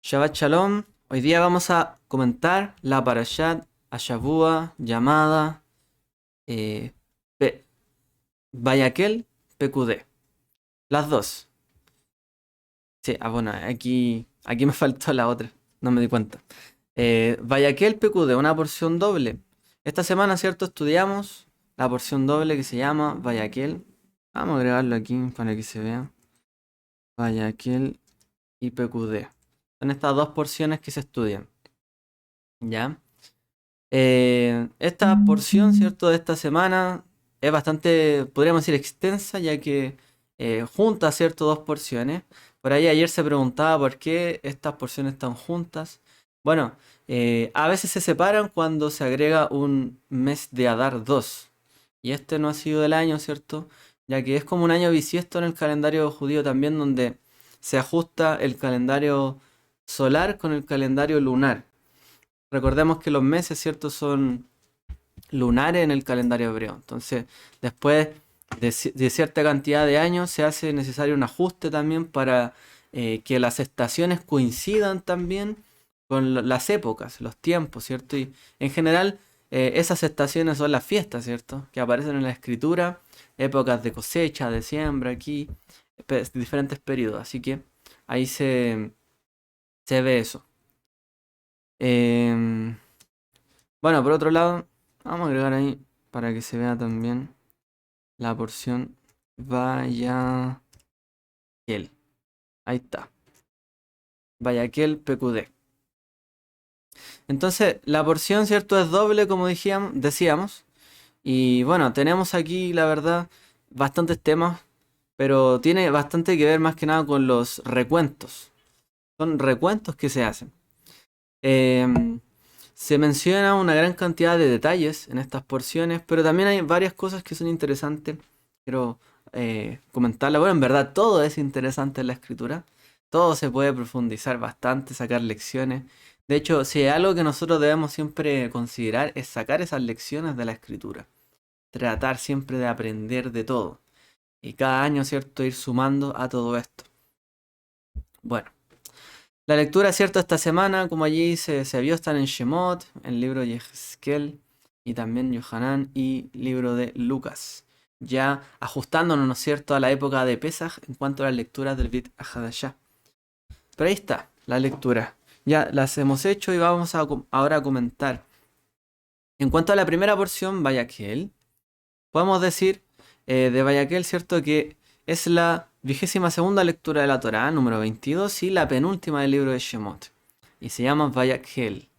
Shabbat Shalom. Hoy día vamos a comentar la Parashat Ashavua llamada eh, Pe- Vayakhel PQD. Las dos. Sí, bueno, aquí me faltó la otra. No me di cuenta. Vayakhel PQD, una porción doble. Esta semana, ¿cierto? Estudiamos la porción doble que se llama Vayakhel. Vamos a agregarlo aquí para que se vea. Vayakhel y PQD. Son estas dos porciones que se estudian. ¿Ya? Esta porción, ¿cierto?, de esta semana es bastante, podríamos decir, extensa, ya que junta, ¿cierto?, dos porciones. Por ahí ayer se preguntaba por qué estas porciones están juntas. Bueno, a veces se separan cuando se agrega un mes de Adar 2. Y este no ha sido el año, ¿cierto? Ya que es como un año bisiesto en el calendario judío también, donde se ajusta el calendario solar con el calendario lunar. Recordemos que los meses, ¿cierto?, son lunares en el calendario hebreo. Entonces, después de cierta cantidad de años, se hace necesario un ajuste también para que las estaciones coincidan también con las épocas, los tiempos, ¿cierto? Y en general, esas estaciones son las fiestas, ¿cierto? Que aparecen en la escritura, épocas de cosecha, de siembra, aquí, diferentes periodos. Así que ahí se ve eso. Em, bueno, por otro lado, vamos a agregar ahí para que se vea también la porción Vayaquel. Ahí está. Vayaquel PQD. Entonces, la porción, ¿cierto?, es doble, como decíamos. Y bueno, tenemos aquí, la verdad, bastantes temas, pero tiene bastante que ver más que nada con los recuentos. Son recuentos que se hacen. Em, Se menciona una gran cantidad de detalles en estas porciones, pero también hay varias cosas que son interesantes. Quiero comentarla. Bueno, en verdad todo es interesante en la escritura. Todo se puede profundizar bastante, sacar lecciones. De hecho, si hay algo que nosotros debemos siempre considerar es sacar esas lecciones de la escritura. Tratar siempre de aprender de todo. Y cada año, ¿cierto?, ir sumando a todo esto. Bueno. La lectura, cierto, esta semana, como allí se vio, están en Shemot, el libro de Yehezkel y también Yohanan y libro de Lucas. Ya ajustándonos, ¿no es cierto?, a la época de Pesaj en cuanto a las lecturas del Brit Hadashah. Pero ahí está, la lectura. Ya las hemos hecho y vamos ahora a comentar. En cuanto a la primera porción, Vayakhel, podemos decir de Vayakhel, ¿cierto?, que es la 22ª lectura de la Torá, número 22, y la penúltima del libro de Shemot. Y se llama Vayakhel.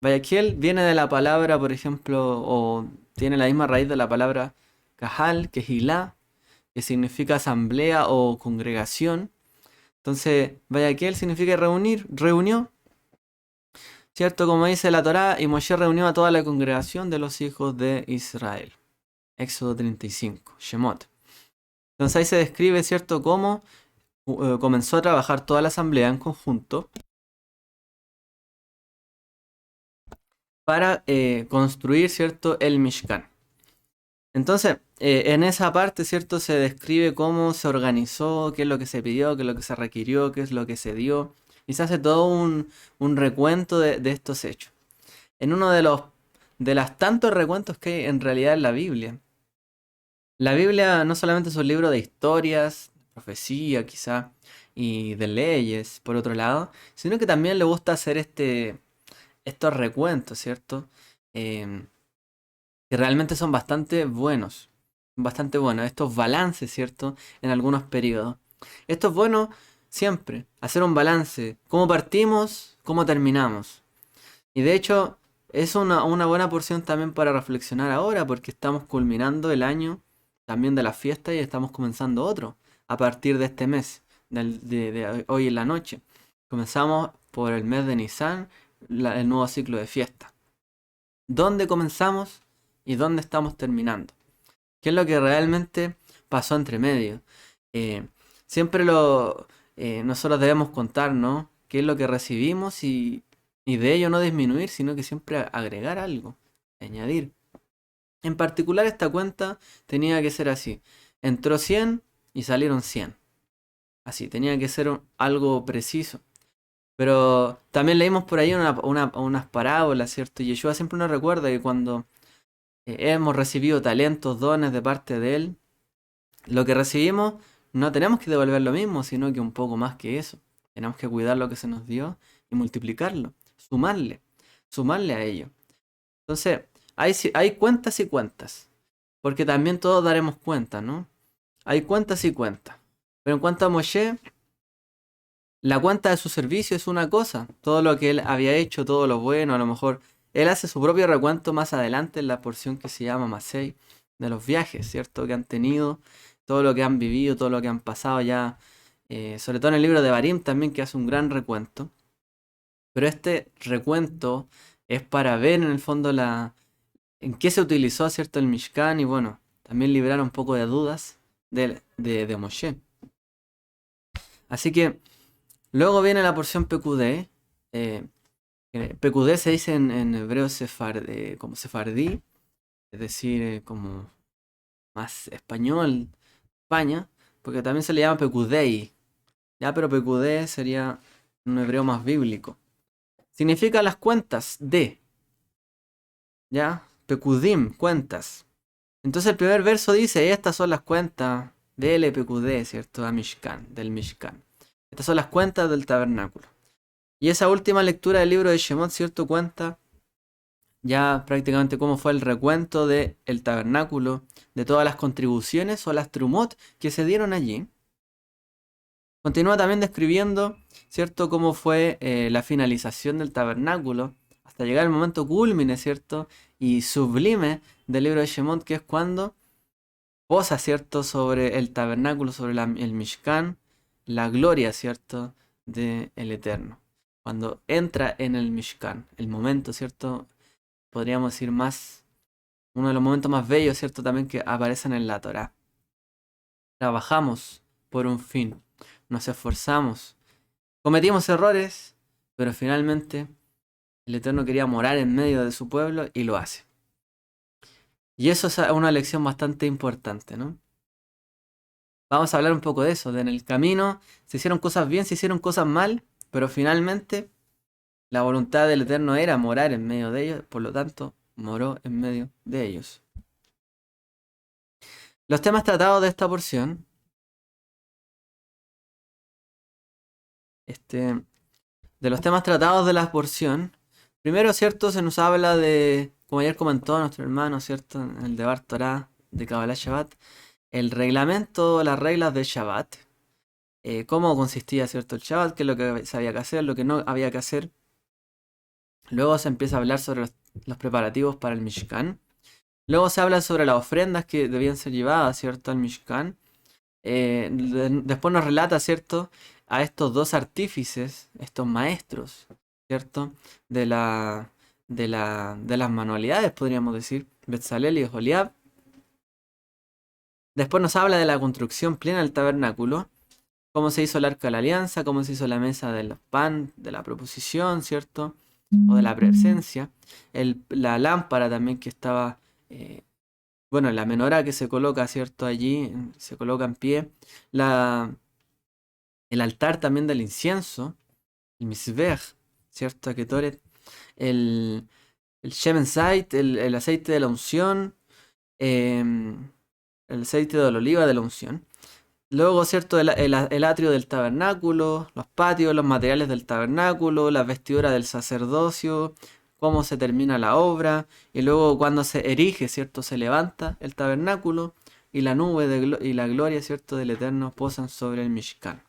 Vayakhel viene de la palabra, por ejemplo, o tiene la misma raíz de la palabra Kahal, que es Hilá, que significa asamblea o congregación. Entonces, Vayakhel significa reunir, reunió, ¿cierto? Como dice la Torá, y Moshe reunió a toda la congregación de los hijos de Israel. Éxodo 35, Shemot. Entonces ahí se describe, ¿cierto?, cómo comenzó a trabajar toda la asamblea en conjunto para construir, ¿cierto?, el Mishkan. Entonces, en esa parte, ¿cierto?, se describe cómo se organizó, qué es lo que se pidió, qué es lo que se requirió, qué es lo que se dio, y se hace todo un recuento de estos hechos. En uno de los tantos recuentos que hay en realidad en la Biblia. La Biblia no solamente es un libro de historias, profecía quizá, y de leyes, por otro lado, sino que también le gusta hacer estos recuentos, ¿cierto? Em, que realmente son bastante buenos, estos balances, ¿cierto? En algunos periodos. Esto es bueno siempre, hacer un balance, cómo partimos, cómo terminamos. Y de hecho, es una buena porción también para reflexionar ahora, porque estamos culminando el año también de la fiesta y estamos comenzando otro a partir de este mes, de hoy en la noche. Comenzamos por el mes de Nisan, el nuevo ciclo de fiesta. ¿Dónde comenzamos y dónde estamos terminando? ¿Qué es lo que realmente pasó entre medio? Eh, Siempre nosotros debemos contar, ¿no? ¿Qué es lo que recibimos y de ello no disminuir, sino que siempre agregar algo, añadir? En particular esta cuenta tenía que ser así. Entró 100 y salieron 100. Así, tenía que ser algo preciso. Pero también leímos por ahí unas parábolas, ¿cierto? Y Yeshua siempre nos recuerda que cuando hemos recibido talentos, dones de parte de Él, lo que recibimos no tenemos que devolver lo mismo, sino que un poco más que eso. Tenemos que cuidar lo que se nos dio y multiplicarlo, sumarle a ello. Entonces, hay cuentas y cuentas, porque también todos daremos cuenta, ¿no? Hay cuentas y cuentas. Pero en cuanto a Moshe, la cuenta de su servicio es una cosa. Todo lo que él había hecho, todo lo bueno, a lo mejor él hace su propio recuento más adelante en la porción que se llama Masei, de los viajes, ¿cierto? Que han tenido, todo lo que han vivido, todo lo que han pasado ya, sobre todo en el libro de Barim también, que hace un gran recuento. Pero este recuento es para ver en el fondo en qué se utilizó, ¿cierto? El Mishkan y bueno, también liberar un poco de dudas de Moshe. Así que luego viene la porción PQD. PQD se dice en hebreo como sefardí, es decir, como más español, España, porque también se le llama PQDI, ya, pero PQD sería un hebreo más bíblico. Significa las cuentas de, ya, PQDIM, cuentas. Entonces el primer verso dice, estas son las cuentas del PQD, ¿cierto? Del Mishkan. Estas son las cuentas del tabernáculo. Y esa última lectura del libro de Shemot, ¿cierto? Cuenta ya prácticamente cómo fue el recuento del tabernáculo, de todas las contribuciones o las trumot que se dieron allí. Continúa también describiendo, ¿cierto?, cómo fue la finalización del tabernáculo, hasta llegar al momento culmine, ¿cierto?, y sublime del libro de Shemot, que es cuando posa, ¿cierto?, sobre el tabernáculo, sobre el Mishkan, la gloria, ¿cierto?, del Eterno. Cuando entra en el Mishkan, el momento, ¿cierto?, podríamos decir más, uno de los momentos más bellos, ¿cierto?, también que aparecen en la Torá. Trabajamos por un fin, nos esforzamos, cometimos errores, pero finalmente el Eterno quería morar en medio de su pueblo y lo hace. Y eso es una lección bastante importante, ¿no? Vamos a hablar un poco de eso, de en el camino se hicieron cosas bien, se hicieron cosas mal, pero finalmente la voluntad del Eterno era morar en medio de ellos, por lo tanto, moró en medio de ellos. Los temas tratados de esta porción, de los temas tratados de la porción, primero, ¿cierto? Se nos habla de, como ayer comentó nuestro hermano, ¿cierto? En el Debar Torah de Kabbalah Shabbat, el reglamento, las reglas del Shabbat, cómo consistía, ¿cierto? El Shabbat, qué es lo que se había que hacer, lo que no había que hacer. Luego se empieza a hablar sobre los preparativos para el Mishkan. Luego se habla sobre las ofrendas que debían ser llevadas, ¿cierto? Al Mishkan. Después nos relata, ¿cierto? A estos dos artífices, estos maestros, ¿cierto? De las manualidades, podríamos decir, Betzalel y Oholiab. Después nos habla de la construcción plena del tabernáculo, cómo se hizo el arca de la alianza, cómo se hizo la mesa del pan, de la proposición, ¿cierto? O de la presencia. La lámpara también que estaba, bueno, la menorá que se coloca, ¿cierto? Allí, se coloca en pie. El altar también del incienso, el Mizbech, ¿cierto? Ketoret, el Shemen Zait, el aceite de la unción, el aceite de la oliva de la unción. Luego, ¿cierto? El atrio del tabernáculo, los patios, los materiales del tabernáculo, las vestiduras del sacerdocio, cómo se termina la obra, y luego cuando se erige, ¿cierto? Se levanta el tabernáculo y la nube y la gloria, ¿cierto? Del Eterno posan sobre el Mishkan.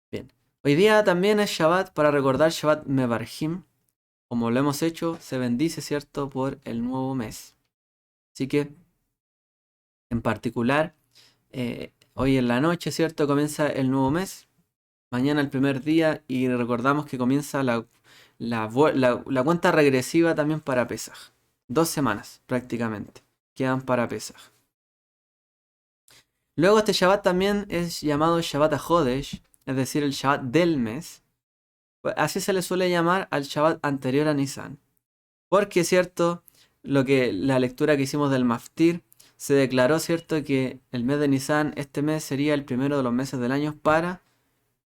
Bien. Hoy día también es Shabbat para recordar Shabbat Mevarjim. Como lo hemos hecho, se bendice, ¿cierto? Por el nuevo mes. Así que, en particular, hoy en la noche, ¿cierto? Comienza el nuevo mes. Mañana el primer día y recordamos que comienza la cuenta regresiva también para Pesaj. 2 semanas prácticamente quedan para Pesaj. Luego este Shabbat también es llamado Shabbat HaJodesh, es decir, el Shabbat del mes. Así se le suele llamar al Shabbat anterior a Nisan. Porque, ¿cierto? La lectura que hicimos del Maftir, se declaró, ¿cierto? Que el mes de Nisan, este mes sería el primero de los meses del año para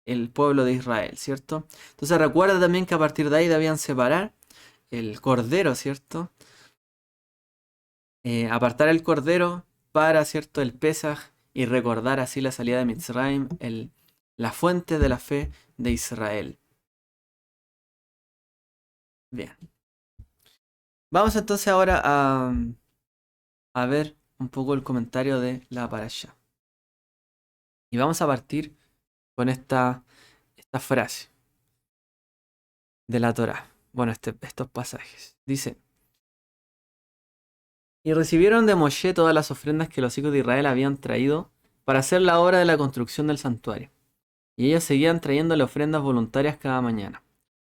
el pueblo de Israel, ¿cierto? Entonces recuerda también que a partir de ahí debían separar el cordero, ¿cierto? Apartar el cordero para, ¿cierto?, el Pesaj y recordar así la salida de Mitzrayim, la fuente de la fe de Israel. Bien. Vamos entonces ahora a ver un poco el comentario de la parasha. Y vamos a partir con esta frase de la Torá. Bueno, estos pasajes. Dice: y recibieron de Moshe todas las ofrendas que los hijos de Israel habían traído para hacer la obra de la construcción del santuario. Y ellos seguían trayéndole ofrendas voluntarias cada mañana.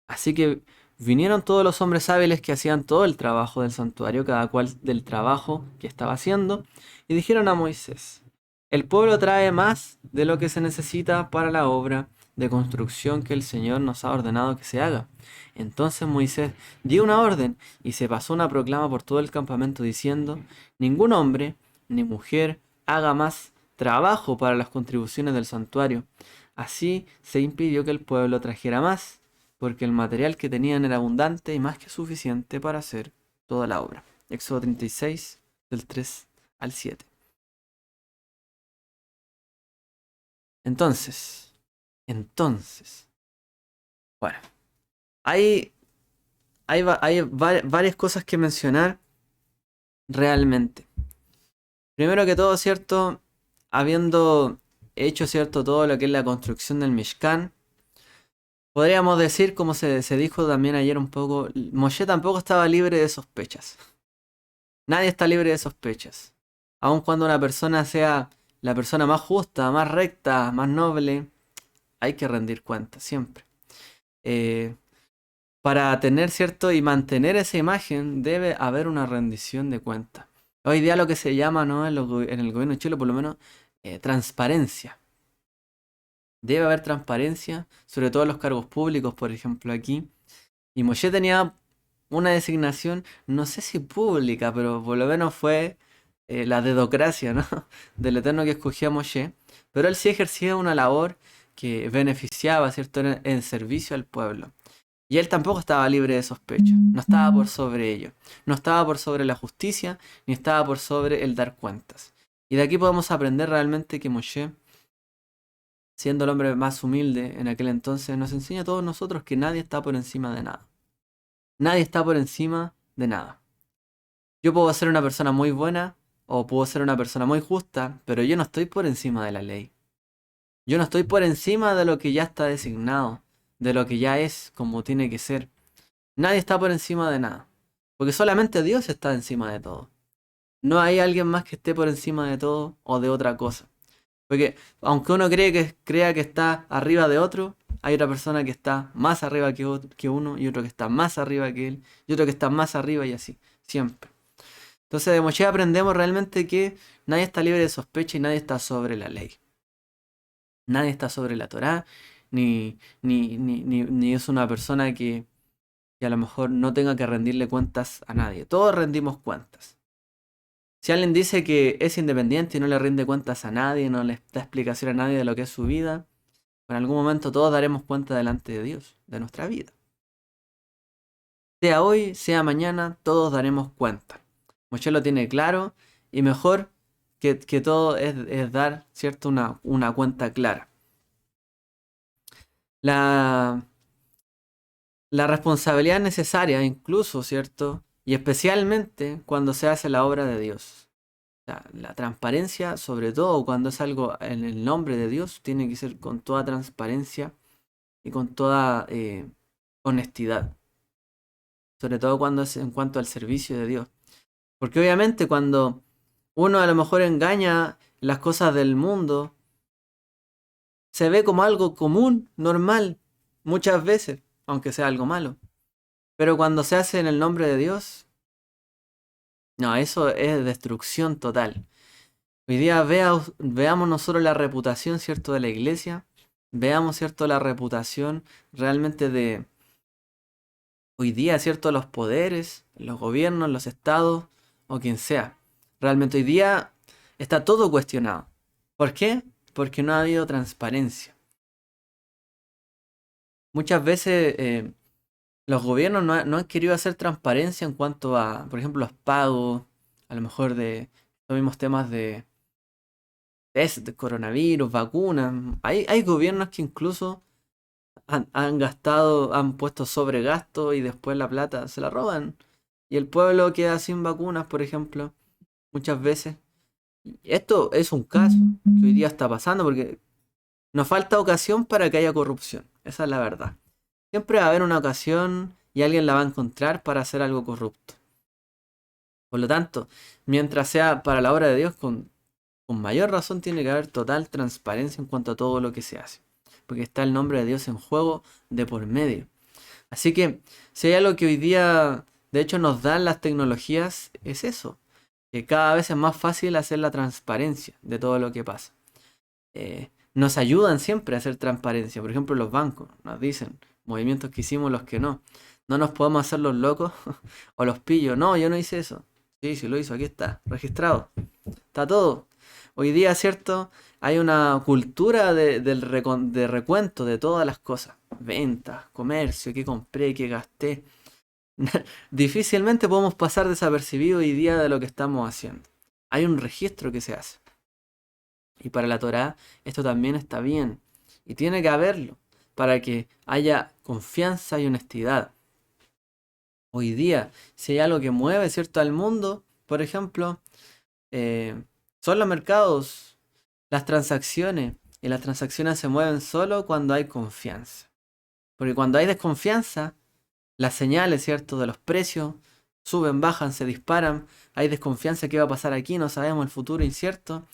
Así que vinieron todos los hombres hábiles que hacían todo el trabajo del santuario, cada cual del trabajo que estaba haciendo, y dijeron a Moisés: el pueblo trae más de lo que se necesita para la obra de construcción que el Señor nos ha ordenado que se haga. Entonces Moisés dio una orden y se pasó una proclama por todo el campamento diciendo: ningún hombre ni mujer haga más trabajo para las contribuciones del santuario. Así se impidió que el pueblo trajera más, porque el material que tenían era abundante y más que suficiente para hacer toda la obra. Éxodo 36, del 3 al 7. Entonces, bueno, hay, varias cosas que mencionar realmente. Primero que todo, ¿cierto? Habiendo hecho, ¿cierto?, todo lo que es la construcción del Mishkan, podríamos decir, como se dijo también ayer un poco, Moshe tampoco estaba libre de sospechas. Nadie está libre de sospechas. Aun cuando una persona sea la persona más justa, más recta, más noble, hay que rendir cuentas siempre. Eh, para tener, ¿cierto?, y mantener esa imagen, debe haber una rendición de cuentas. Hoy día lo que se llama, ¿no?, en el gobierno de Chile, por lo menos, transparencia. Debe haber transparencia, sobre todo en los cargos públicos, por ejemplo, aquí. Y Moshe tenía una designación, no sé si pública, pero por lo menos fue la dedocracia, ¿no?, del Eterno que escogió a Moshe. Pero él sí ejercía una labor que beneficiaba, ¿cierto?, en servicio al pueblo. Y él tampoco estaba libre de sospecha, no estaba por sobre ello, no estaba por sobre la justicia, ni estaba por sobre el dar cuentas. Y de aquí podemos aprender realmente que Moshe, siendo el hombre más humilde en aquel entonces, nos enseña a todos nosotros que nadie está por encima de nada. Nadie está por encima de nada. Yo puedo ser una persona muy buena o puedo ser una persona muy justa, pero yo no estoy por encima de la ley. Yo no estoy por encima de lo que ya está designado, de lo que ya es como tiene que ser. Nadie está por encima de nada, porque solamente Dios está encima de todo. No hay alguien más que esté por encima de todo o de otra cosa. Porque aunque uno crea que está arriba de otro, hay otra persona que está más arriba que uno y otro que está más arriba que él y otro que está más arriba y así, siempre. Entonces de Moshe aprendemos realmente que nadie está libre de sospecha y nadie está sobre la ley. Nadie está sobre la Torá, ni es una persona que a lo mejor no tenga que rendirle cuentas a nadie. Todos rendimos cuentas. Si alguien dice que es independiente y no le rinde cuentas a nadie, no le da explicación a nadie de lo que es su vida, en algún momento todos daremos cuenta delante de Dios, de nuestra vida. Sea hoy, sea mañana, todos daremos cuenta. Moshe lo tiene claro y mejor que todo es dar, ¿cierto?, una cuenta clara. La responsabilidad necesaria incluso, ¿cierto? Y especialmente cuando se hace la obra de Dios. La transparencia, sobre todo cuando es algo en el nombre de Dios, tiene que ser con toda transparencia y con toda honestidad. Sobre todo cuando es en cuanto al servicio de Dios. Porque obviamente cuando uno a lo mejor engaña las cosas del mundo, se ve como algo común, normal, muchas veces, aunque sea algo malo. Pero cuando se hace en el nombre de Dios, no, eso es destrucción total. Hoy día veamos nosotros la reputación, ¿cierto?, de la iglesia. Veamos, ¿cierto?, la reputación realmente de hoy día, ¿cierto?, los poderes, los gobiernos, los estados o quien sea. Realmente hoy día está todo cuestionado. ¿Por qué? Porque no ha habido transparencia. Muchas veces los gobiernos no han querido hacer transparencia en cuanto a, por ejemplo, los pagos, a lo mejor de los mismos temas de test de coronavirus, vacunas. Hay gobiernos que incluso han gastado, han puesto sobregasto y después la plata se la roban. Y el pueblo queda sin vacunas, por ejemplo, muchas veces. Esto es un caso que hoy día está pasando porque nos falta ocasión para que haya corrupción. Esa es la verdad. Siempre va a haber una ocasión y alguien la va a encontrar para hacer algo corrupto. Por lo tanto, mientras sea para la obra de Dios, con mayor razón tiene que haber total transparencia en cuanto a todo lo que se hace. Porque está el nombre de Dios en juego de por medio. Así que, si hay algo que hoy día, de hecho, nos dan las tecnologías, es eso. Que cada vez es más fácil hacer la transparencia de todo lo que pasa. Nos ayudan siempre a hacer transparencia. Por ejemplo, los bancos nos dicen movimientos que hicimos, los que no. No nos podemos hacer los locos o los pillos. No, yo no hice eso. Sí, sí lo hizo, aquí está, registrado. Está todo. Hoy día, ¿cierto? Hay una cultura de recuento de todas las cosas. Ventas, comercio, qué compré, qué gasté. Difícilmente podemos pasar desapercibido hoy día de lo que estamos haciendo. Hay un registro que se hace. Y para la Torá esto también está bien. Y tiene que haberlo para que haya confianza y honestidad. Hoy día, si hay algo que mueve, ¿cierto?, al mundo, por ejemplo, son los mercados, las transacciones. Y las transacciones se mueven solo cuando hay confianza. Porque cuando hay desconfianza, las señales, ¿cierto?, de los precios suben, bajan, se disparan. Hay desconfianza, ¿qué va a pasar aquí? No sabemos, el futuro incierto.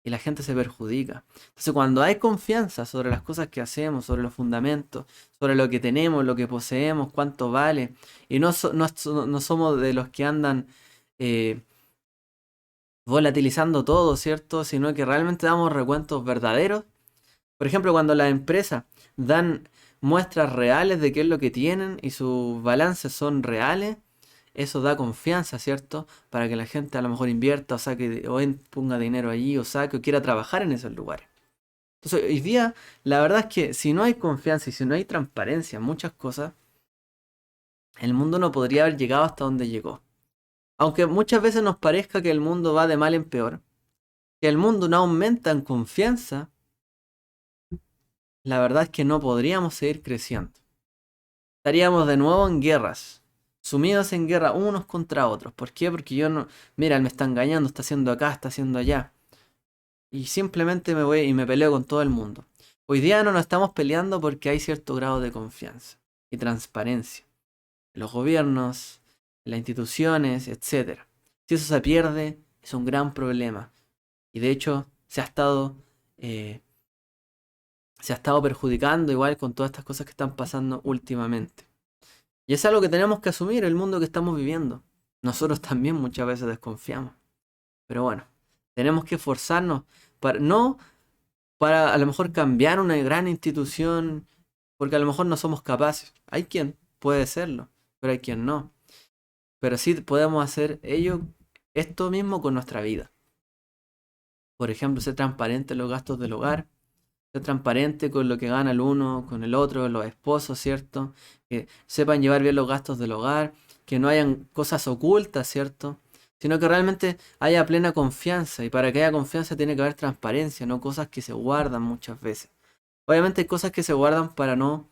Y la gente se perjudica. Entonces, cuando hay confianza sobre las cosas que hacemos, sobre los fundamentos, sobre lo que tenemos, lo que poseemos, cuánto vale, y no somos de los que andan eh, volatilizando todo, ¿cierto? Sino que realmente damos recuentos verdaderos. Por ejemplo, cuando las empresas dan muestras reales de qué es lo que tienen y sus balances son reales, eso da confianza, ¿cierto? Para que la gente a lo mejor invierta o saque ponga dinero allí o saque o quiera trabajar en esos lugares. Entonces, hoy día, la verdad es que si no hay confianza y si no hay transparencia en muchas cosas, el mundo no podría haber llegado hasta donde llegó. Aunque muchas veces nos parezca que el mundo va de mal en peor, que el mundo no aumenta en confianza, la verdad es que no podríamos seguir creciendo. Estaríamos de nuevo en guerras, sumidos en guerra unos contra otros. ¿Por qué? Porque yo no, mira, él me está engañando, está haciendo acá, está haciendo allá. Y simplemente me voy y me peleo con todo el mundo. Hoy día no nos estamos peleando porque hay cierto grado de confianza y transparencia en los gobiernos, en las instituciones, etcétera. Si eso se pierde, es un gran problema. Y de hecho, eh, se ha estado perjudicando igual con todas estas cosas que están pasando últimamente. Y es algo que tenemos que asumir, el mundo que estamos viviendo. Nosotros también muchas veces desconfiamos. Pero bueno, tenemos que esforzarnos no para a lo mejor cambiar una gran institución, porque a lo mejor no somos capaces. Hay quien puede serlo, pero hay quien no. Pero sí podemos hacer esto mismo con nuestra vida. Por ejemplo, ser transparente en los gastos del hogar, ser transparente con lo que gana el uno, con el otro, los esposos, ¿cierto? Que sepan llevar bien los gastos del hogar, que no hayan cosas ocultas, ¿cierto? Sino que realmente haya plena confianza. Y para que haya confianza tiene que haber transparencia, no cosas que se guardan muchas veces. Obviamente hay cosas que se guardan para no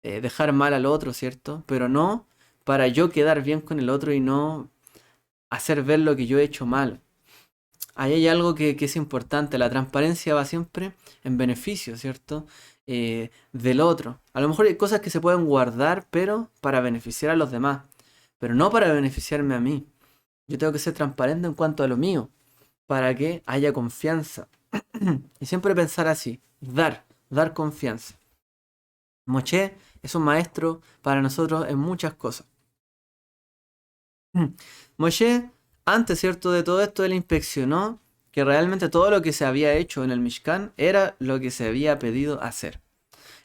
dejar mal al otro, ¿cierto? Pero no para yo quedar bien con el otro y no hacer ver lo que yo he hecho mal. Ahí hay algo que es importante, la transparencia va siempre en beneficio, ¿cierto? Del otro. A lo mejor hay cosas que se pueden guardar, pero para beneficiar a los demás, pero no para beneficiarme a mí. Yo tengo que ser transparente en cuanto a lo mío, para que haya confianza. Y siempre pensar así, dar confianza. Moshe es un maestro para nosotros en muchas cosas. Moshe, antes, ¿cierto?, de todo esto, él inspeccionó que realmente todo lo que se había hecho en el Mishkan era lo que se había pedido hacer.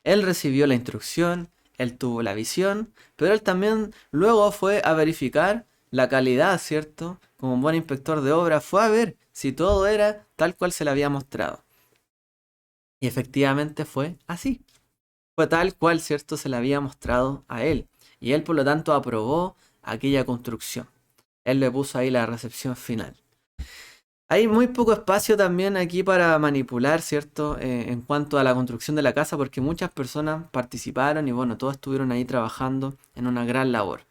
Él recibió la instrucción, él tuvo la visión, pero él también luego fue a verificar la calidad, ¿cierto? Como un buen inspector de obra, fue a ver si todo era tal cual se le había mostrado. Y efectivamente fue así. fue tal cual, ¿cierto?, se le había mostrado a él. Y él, por lo tanto, aprobó aquella construcción. Él le puso ahí la recepción final. Hay muy poco espacio también aquí para manipular, ¿cierto? En cuanto a la construcción de la casa, porque muchas personas participaron y bueno, todos estuvieron ahí trabajando en una gran labor.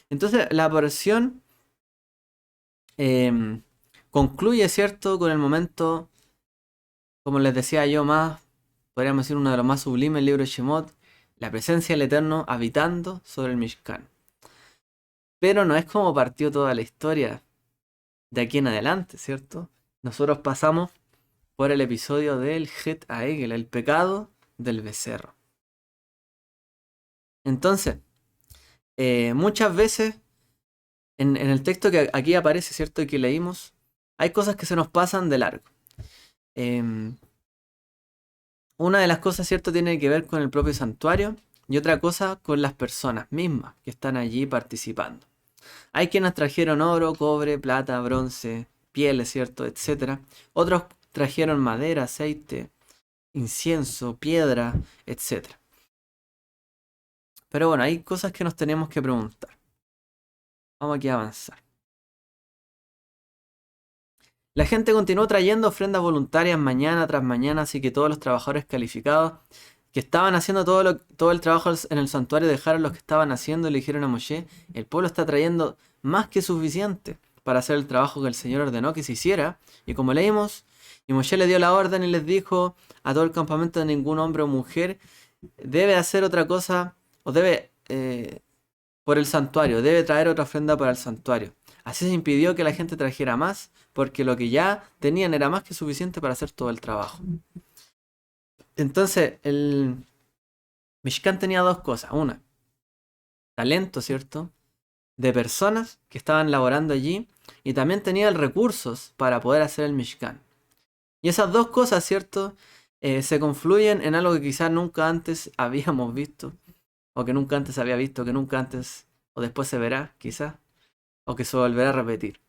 Entonces, la porción em, concluye, ¿cierto?, con el momento, como les decía yo, más, podríamos decir, uno de los más sublimes, el libro de Shemot, la presencia del Eterno habitando sobre el Mishkan. Pero no es como partió toda la historia de aquí en adelante, ¿cierto? Nosotros pasamos por el episodio del Het Aegel, el pecado del becerro. Entonces, muchas veces en el texto que aquí aparece, ¿cierto?, y que leímos, hay cosas que se nos pasan de largo. Em, una de las cosas, ¿cierto?, tiene que ver con el propio santuario y otra cosa con las personas mismas que están allí participando. Hay quienes trajeron oro, cobre, plata, bronce, pieles, ¿cierto?, etcétera. Otros trajeron madera, aceite, incienso, piedra, etcétera. Pero bueno, hay cosas que nos tenemos que preguntar. Vamos aquí a avanzar. La gente continuó trayendo ofrendas voluntarias mañana tras mañana, así que todos los trabajadores calificados que estaban haciendo todo el trabajo en el santuario dejaron los que estaban haciendo y le dijeron a Moshe, el pueblo está trayendo más que suficiente para hacer el trabajo que el Señor ordenó que se hiciera. Y como leímos, y Moshe le dio la orden y les dijo a todo el campamento de ningún hombre o mujer debe hacer otra cosa o debe por el santuario, debe traer otra ofrenda para el santuario. Así se impidió que la gente trajera más, porque lo que ya tenían era más que suficiente para hacer todo el trabajo. Entonces, el Mishkan tenía dos cosas. Una, talento, ¿cierto?, de personas que estaban laborando allí, y también tenía recursos para poder hacer el Mishkan. Y esas dos cosas, ¿cierto?, se confluyen en algo que quizás nunca antes habíamos visto, o que nunca antes había visto, que nunca antes, o después se verá, quizás, o que se volverá a repetir.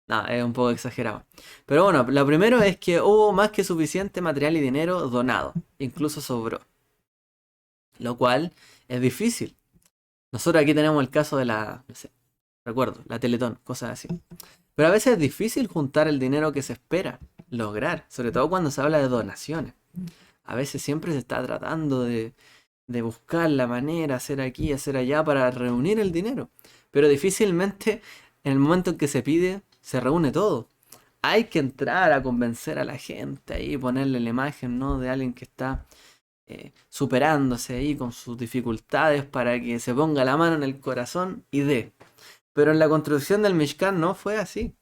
Nada, es un poco exagerado. Pero bueno, lo primero es que hubo más que suficiente material y dinero donado, incluso sobró. Lo cual es difícil. Nosotros aquí tenemos el caso de la, no sé, recuerdo, la Teletón, cosas así. Pero a veces es difícil juntar el dinero que se espera lograr, sobre todo cuando se habla de donaciones. A veces siempre se está tratando de buscar la manera, hacer aquí, hacer allá para reunir el dinero. Pero difícilmente en el momento en que se pide, se reúne todo. Hay que entrar a convencer a la gente ahí, ponerle la imagen, ¿no?, de alguien que está superándose ahí con sus dificultades para que se ponga la mano en el corazón y dé. Pero en la construcción del Mishkan no fue así.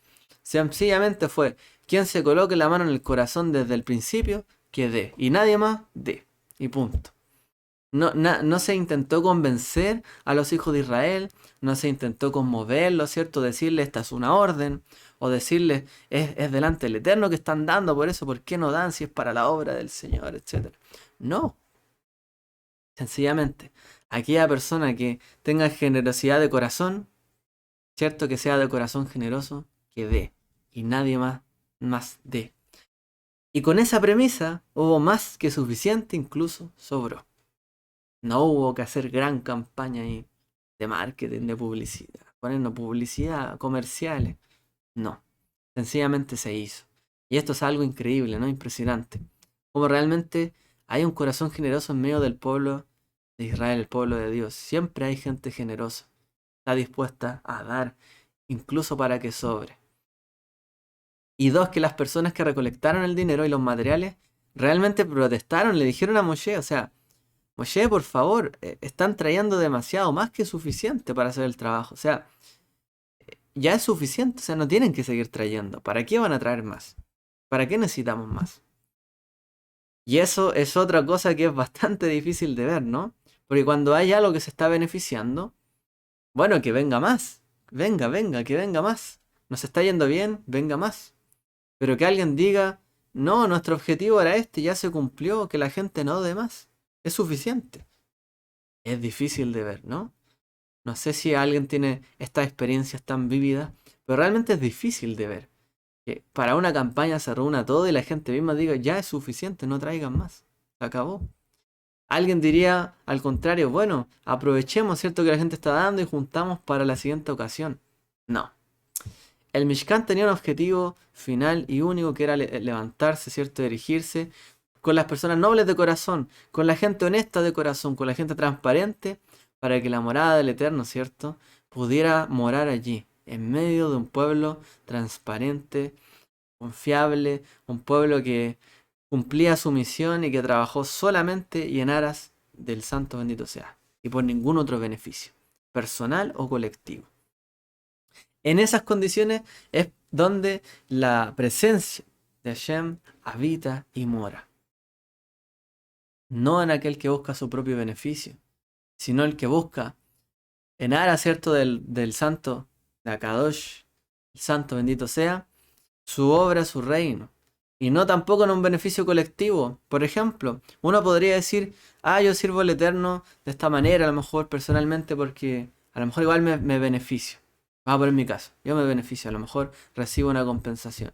Sencillamente fue quien se coloque la mano en el corazón desde el principio, que dé. Y nadie más dé. Y punto. No se intentó convencer a los hijos de Israel, no se intentó conmoverlos, ¿cierto? Decirle esta es una orden, o decirle es delante del Eterno que están dando, por eso, ¿por qué no dan si es para la obra del Señor, etcétera? No, sencillamente, aquella persona que tenga generosidad de corazón, ¿cierto? Que sea de corazón generoso, que dé, y nadie más dé. Y con esa premisa hubo más que suficiente, incluso sobró. No hubo que hacer gran campaña ahí de marketing, de publicidad, ponernos publicidad, comerciales. No, sencillamente se hizo. Y esto es algo increíble, ¿no? Impresionante. Como realmente hay un corazón generoso en medio del pueblo de Israel, el pueblo de Dios. Siempre hay gente generosa. Está dispuesta a dar, incluso para que sobre. Y dos, que las personas que recolectaron el dinero y los materiales realmente protestaron, le dijeron a Moshe, o sea, Moshe, por favor, están trayendo demasiado, más que suficiente para hacer el trabajo. O sea, ya es suficiente, o sea, no tienen que seguir trayendo. ¿Para qué van a traer más? ¿Para qué necesitamos más? Y eso es otra cosa que es bastante difícil de ver, ¿no? Porque cuando hay algo que se está beneficiando, bueno, que venga más. Venga, que venga más. Nos está yendo bien, venga más. Pero que alguien diga, no, nuestro objetivo era este, ya se cumplió, que la gente no dé más. Es suficiente. Es difícil de ver, ¿no? No sé si alguien tiene estas experiencias tan vívidas, pero realmente es difícil de ver. Que para una campaña se reúna todo y la gente misma diga, ya es suficiente, no traigan más. Se acabó. Alguien diría al contrario, bueno, aprovechemos, ¿cierto?, que la gente está dando y juntamos para la siguiente ocasión. No. El Mishkan tenía un objetivo final y único que era levantarse, ¿cierto?, erigirse con las personas nobles de corazón, con la gente honesta de corazón, con la gente transparente, para que la morada del Eterno, ¿cierto?, pudiera morar allí, en medio de un pueblo transparente, confiable, un pueblo que cumplía su misión y que trabajó solamente y en aras del santo bendito sea, y por ningún otro beneficio, personal o colectivo. En esas condiciones es donde la presencia de Hashem habita y mora. No en aquel que busca su propio beneficio, sino el que busca en aras, ¿cierto?, del santo, de Akadosh, el santo bendito sea, su obra, su reino. Y no tampoco en un beneficio colectivo. Por ejemplo, uno podría decir, yo sirvo al Eterno de esta manera, a lo mejor personalmente, porque a lo mejor igual me beneficio. Vamos a poner mi caso, yo me beneficio, a lo mejor recibo una compensación.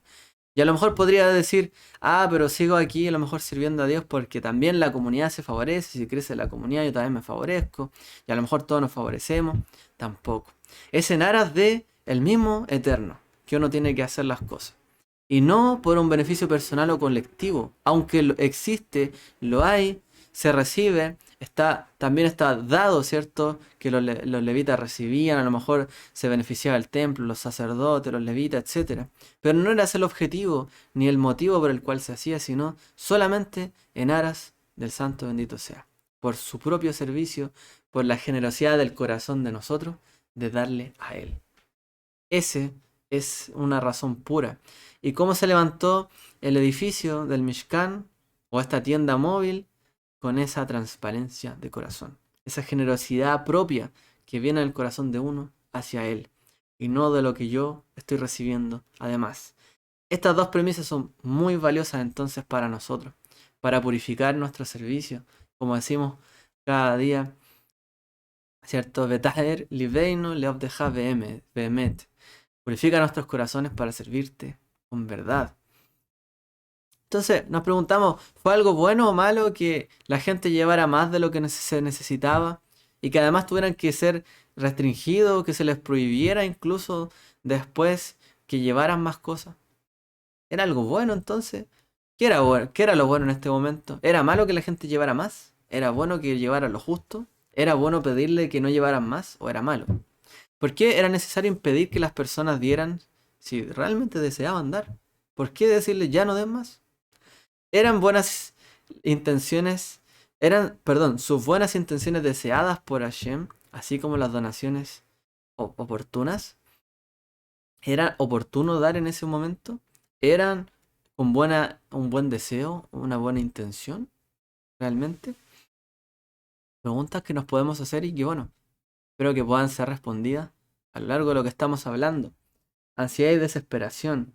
Y a lo mejor podría decir, pero sigo aquí a lo mejor sirviendo a Dios porque también la comunidad se favorece, si crece la comunidad yo también me favorezco, y a lo mejor todos nos favorecemos. Tampoco. Es en aras de el mismo Eterno que uno tiene que hacer las cosas. Y no por un beneficio personal o colectivo. Aunque existe, lo hay, se recibe, también está dado, ¿cierto? Que los levitas recibían, a lo mejor se beneficiaba el templo, los sacerdotes, los levitas, etc. Pero no era ese el objetivo, ni el motivo por el cual se hacía, sino solamente en aras del santo bendito sea. Por su propio servicio, por la generosidad del corazón de nosotros, de darle a Él. Ese es una razón pura. ¿Y cómo se levantó el edificio del Mishkan o esta tienda móvil? Con esa transparencia de corazón, esa generosidad propia que viene del corazón de uno hacia Él y no de lo que yo estoy recibiendo. Además, estas dos premisas son muy valiosas entonces para nosotros, para purificar nuestro servicio, como decimos cada día, ¿cierto? Betaher libeinu leobdeja behemet. Purifica nuestros corazones para servirte con verdad. Entonces nos preguntamos, ¿fue algo bueno o malo que la gente llevara más de lo que se necesitaba? Y que además tuvieran que ser restringidos, que se les prohibiera incluso después que llevaran más cosas. ¿Era algo bueno entonces? ¿Qué era bueno? ¿Qué era lo bueno en este momento? ¿Era malo que la gente llevara más? ¿Era bueno que llevara lo justo? ¿Era bueno pedirle que no llevaran más? ¿O era malo? ¿Por qué era necesario impedir que las personas dieran si realmente deseaban dar? ¿Por qué decirles ya no den más? Eran buenas intenciones, sus buenas intenciones deseadas por Hashem, así como las donaciones oportunas. ¿Era oportuno dar en ese momento? ¿Eran un buen deseo, una buena intención, realmente? Preguntas que nos podemos hacer y que, bueno, espero que puedan ser respondidas a lo largo de lo que estamos hablando. Ansiedad y desesperación.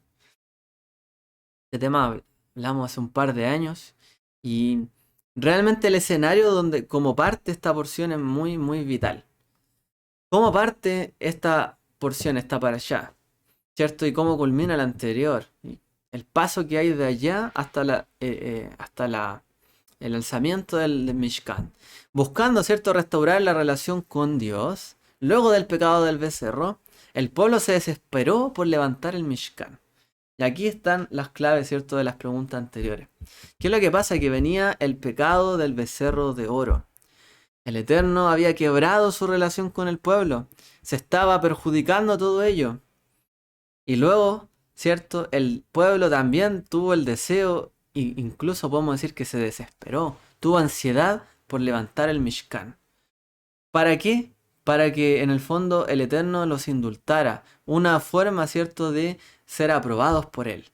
Este tema hablamos hace un par de años y realmente el escenario donde como parte esta porción es muy muy vital. ¿Cómo parte esta porción está para allá? ¿Cierto? Y cómo culmina la anterior. El paso que hay de allá hasta el alzamiento del Mishkan. Buscando, ¿cierto?, restaurar la relación con Dios. Luego del pecado del becerro, el pueblo se desesperó por levantar el Mishkan. Y aquí están las claves, ¿cierto?, de las preguntas anteriores. ¿Qué es lo que pasa? Que venía el pecado del becerro de oro. El Eterno había quebrado su relación con el pueblo. Se estaba perjudicando todo ello. Y luego, ¿cierto?, el pueblo también tuvo el deseo, e incluso podemos decir que se desesperó. Tuvo ansiedad por levantar el Mishkan. ¿Para qué? Para que en el fondo el Eterno los indultara. Una forma, ¿cierto?, de ser aprobados por Él.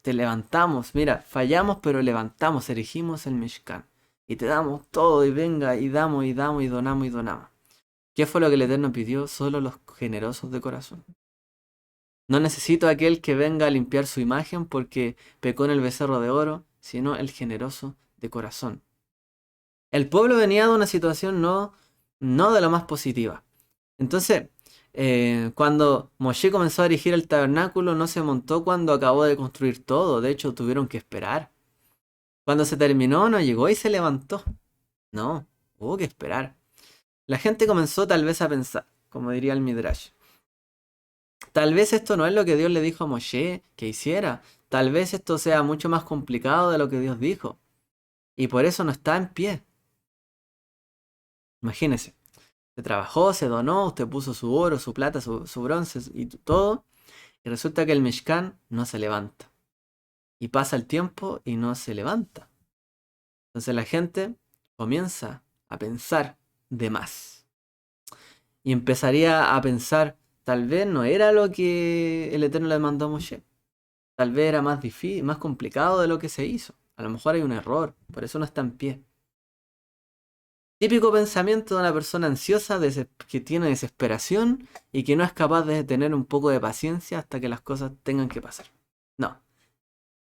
Te levantamos, mira, fallamos pero levantamos, erigimos el Mishkan. Y te damos todo y venga y damos y damos y donamos y donamos. ¿Qué fue lo que el Eterno pidió? Solo los generosos de corazón. No necesito a aquel que venga a limpiar su imagen porque pecó en el becerro de oro, sino el generoso de corazón. El pueblo venía de una situación no de lo más positiva. Entonces, cuando Moshe comenzó a erigir el tabernáculo, no se montó cuando acabó de construir todo. De hecho, tuvieron que esperar. Cuando se terminó, no llegó y se levantó. No, hubo que esperar. La gente comenzó tal vez a pensar, como diría el Midrash. Tal vez esto no es lo que Dios le dijo a Moshe que hiciera. Tal vez esto sea mucho más complicado de lo que Dios dijo. Y por eso no está en pie. Imagínese. Se trabajó, se donó, usted puso su oro, su plata, su bronce y todo. Y resulta que el Mishkan no se levanta. Y pasa el tiempo y no se levanta. Entonces la gente comienza a pensar de más. Y empezaría a pensar, tal vez no era lo que el Eterno le mandó a Moshe. Tal vez era más difícil, más complicado de lo que se hizo. A lo mejor hay un error, por eso no está en pie. Típico pensamiento de una persona ansiosa que tiene desesperación y que no es capaz de tener un poco de paciencia hasta que las cosas tengan que pasar. No.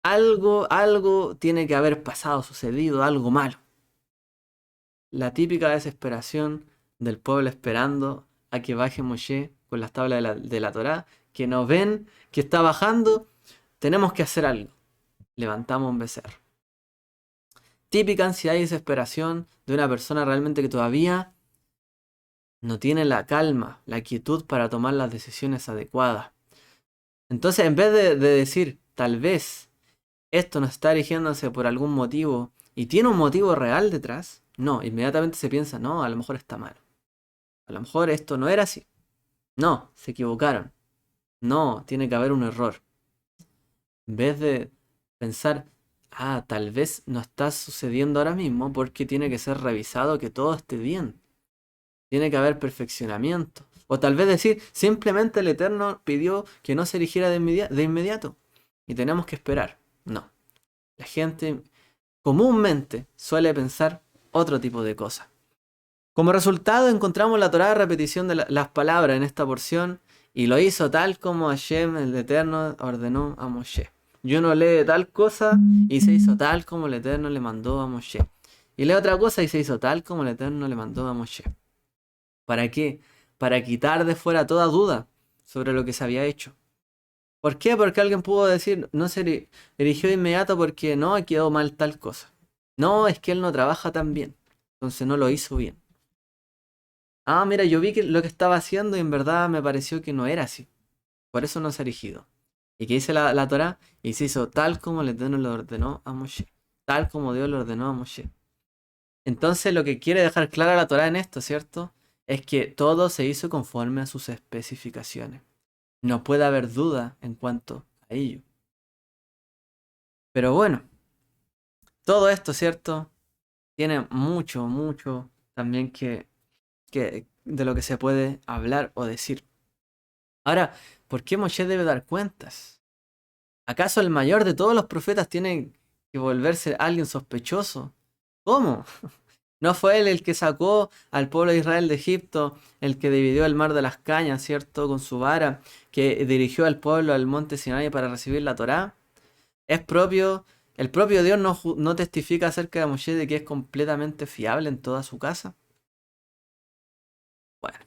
Algo tiene que haber pasado, sucedido, algo malo. La típica desesperación del pueblo esperando a que baje Moshe con las tablas de la Torá, que nos ven que está bajando, tenemos que hacer algo. Levantamos un becerro. Típica ansiedad y desesperación de una persona realmente que todavía no tiene la calma, la quietud para tomar las decisiones adecuadas. Entonces, en vez de decir, tal vez esto no está erigiéndose por algún motivo y tiene un motivo real detrás, no, inmediatamente se piensa, no, a lo mejor está mal. A lo mejor esto no era así. No, se equivocaron. No, tiene que haber un error. En vez de pensar, tal vez no está sucediendo ahora mismo porque tiene que ser revisado que todo esté bien. Tiene que haber perfeccionamiento. O tal vez decir, simplemente el Eterno pidió que no se erigiera de inmediato. Y tenemos que esperar. No. La gente comúnmente suele pensar otro tipo de cosas. Como resultado encontramos la Torá de repetición de las palabras en esta porción. Y lo hizo tal como Hashem, el Eterno, ordenó a Moshe. Y uno lee tal cosa y se hizo tal como el Eterno le mandó a Moshe. Y lee otra cosa y se hizo tal como el Eterno le mandó a Moshe. ¿Para qué? Para quitar de fuera toda duda sobre lo que se había hecho. ¿Por qué? Porque alguien pudo decir, no se erigió de inmediato porque no, quedó mal tal cosa. No, es que él no trabaja tan bien. Entonces no lo hizo bien. Mira, yo vi que lo que estaba haciendo y en verdad me pareció que no era así. Por eso no se ha erigido. ¿Y qué dice la Torá? Y se hizo tal como el Eterno le ordenó a Moshe. Tal como Dios le ordenó a Moshe. Entonces lo que quiere dejar clara la Torá en esto, ¿cierto? Es que todo se hizo conforme a sus especificaciones. No puede haber duda en cuanto a ello. Pero bueno, todo esto, ¿cierto? Tiene mucho también que de lo que se puede hablar o decir. Ahora, ¿por qué Moshe debe dar cuentas? ¿Acaso el mayor de todos los profetas tiene que volverse alguien sospechoso? ¿Cómo? ¿No fue él el que sacó al pueblo de Israel de Egipto, el que dividió el mar de las cañas, ¿cierto? Con su vara, que dirigió al pueblo al monte Sinai para recibir la Torá? El propio Dios no testifica acerca de Moshe de que es completamente fiable en toda su casa. Bueno,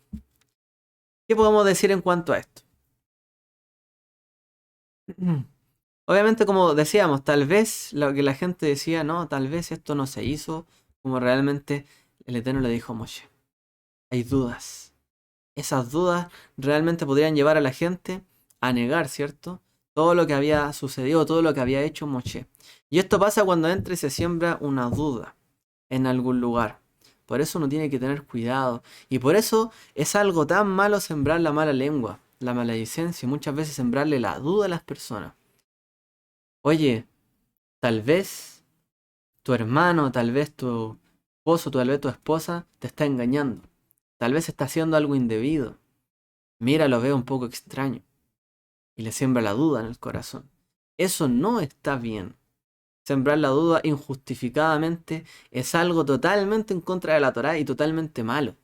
¿qué podemos decir en cuanto a esto? Obviamente, como decíamos, tal vez lo que la gente decía, no, tal vez esto no se hizo como realmente el Eterno le dijo a Moshe. Hay dudas. Esas dudas realmente podrían llevar a la gente a negar, ¿cierto? Todo lo que había sucedido, todo lo que había hecho Moshe. Y esto pasa cuando entra y se siembra una duda en algún lugar. Por eso uno tiene que tener cuidado. Y por eso es algo tan malo sembrar la mala lengua, la maledicencia, y muchas veces sembrarle la duda a las personas. Oye, tal vez tu hermano, tal vez tu esposo, tal vez tu esposa te está engañando. Tal vez está haciendo algo indebido. Mira, lo veo un poco extraño. Y le siembra la duda en el corazón. Eso no está bien. Sembrar la duda injustificadamente es algo totalmente en contra de la Torá y totalmente malo.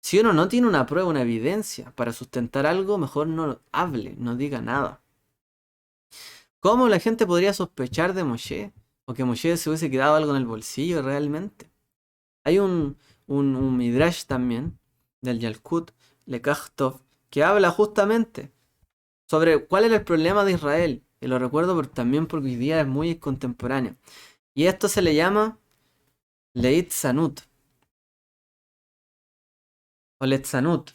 Si uno no tiene una prueba, una evidencia para sustentar algo, mejor no hable, no diga nada. ¿Cómo la gente podría sospechar de Moshe? O que Moshe se hubiese quedado algo en el bolsillo realmente. Hay un Midrash también, del Yalkut, Lekach Tov, que habla justamente sobre cuál era el problema de Israel. Y lo recuerdo también porque hoy día es muy contemporáneo. Y esto se le llama Leitzanut o Letzanut.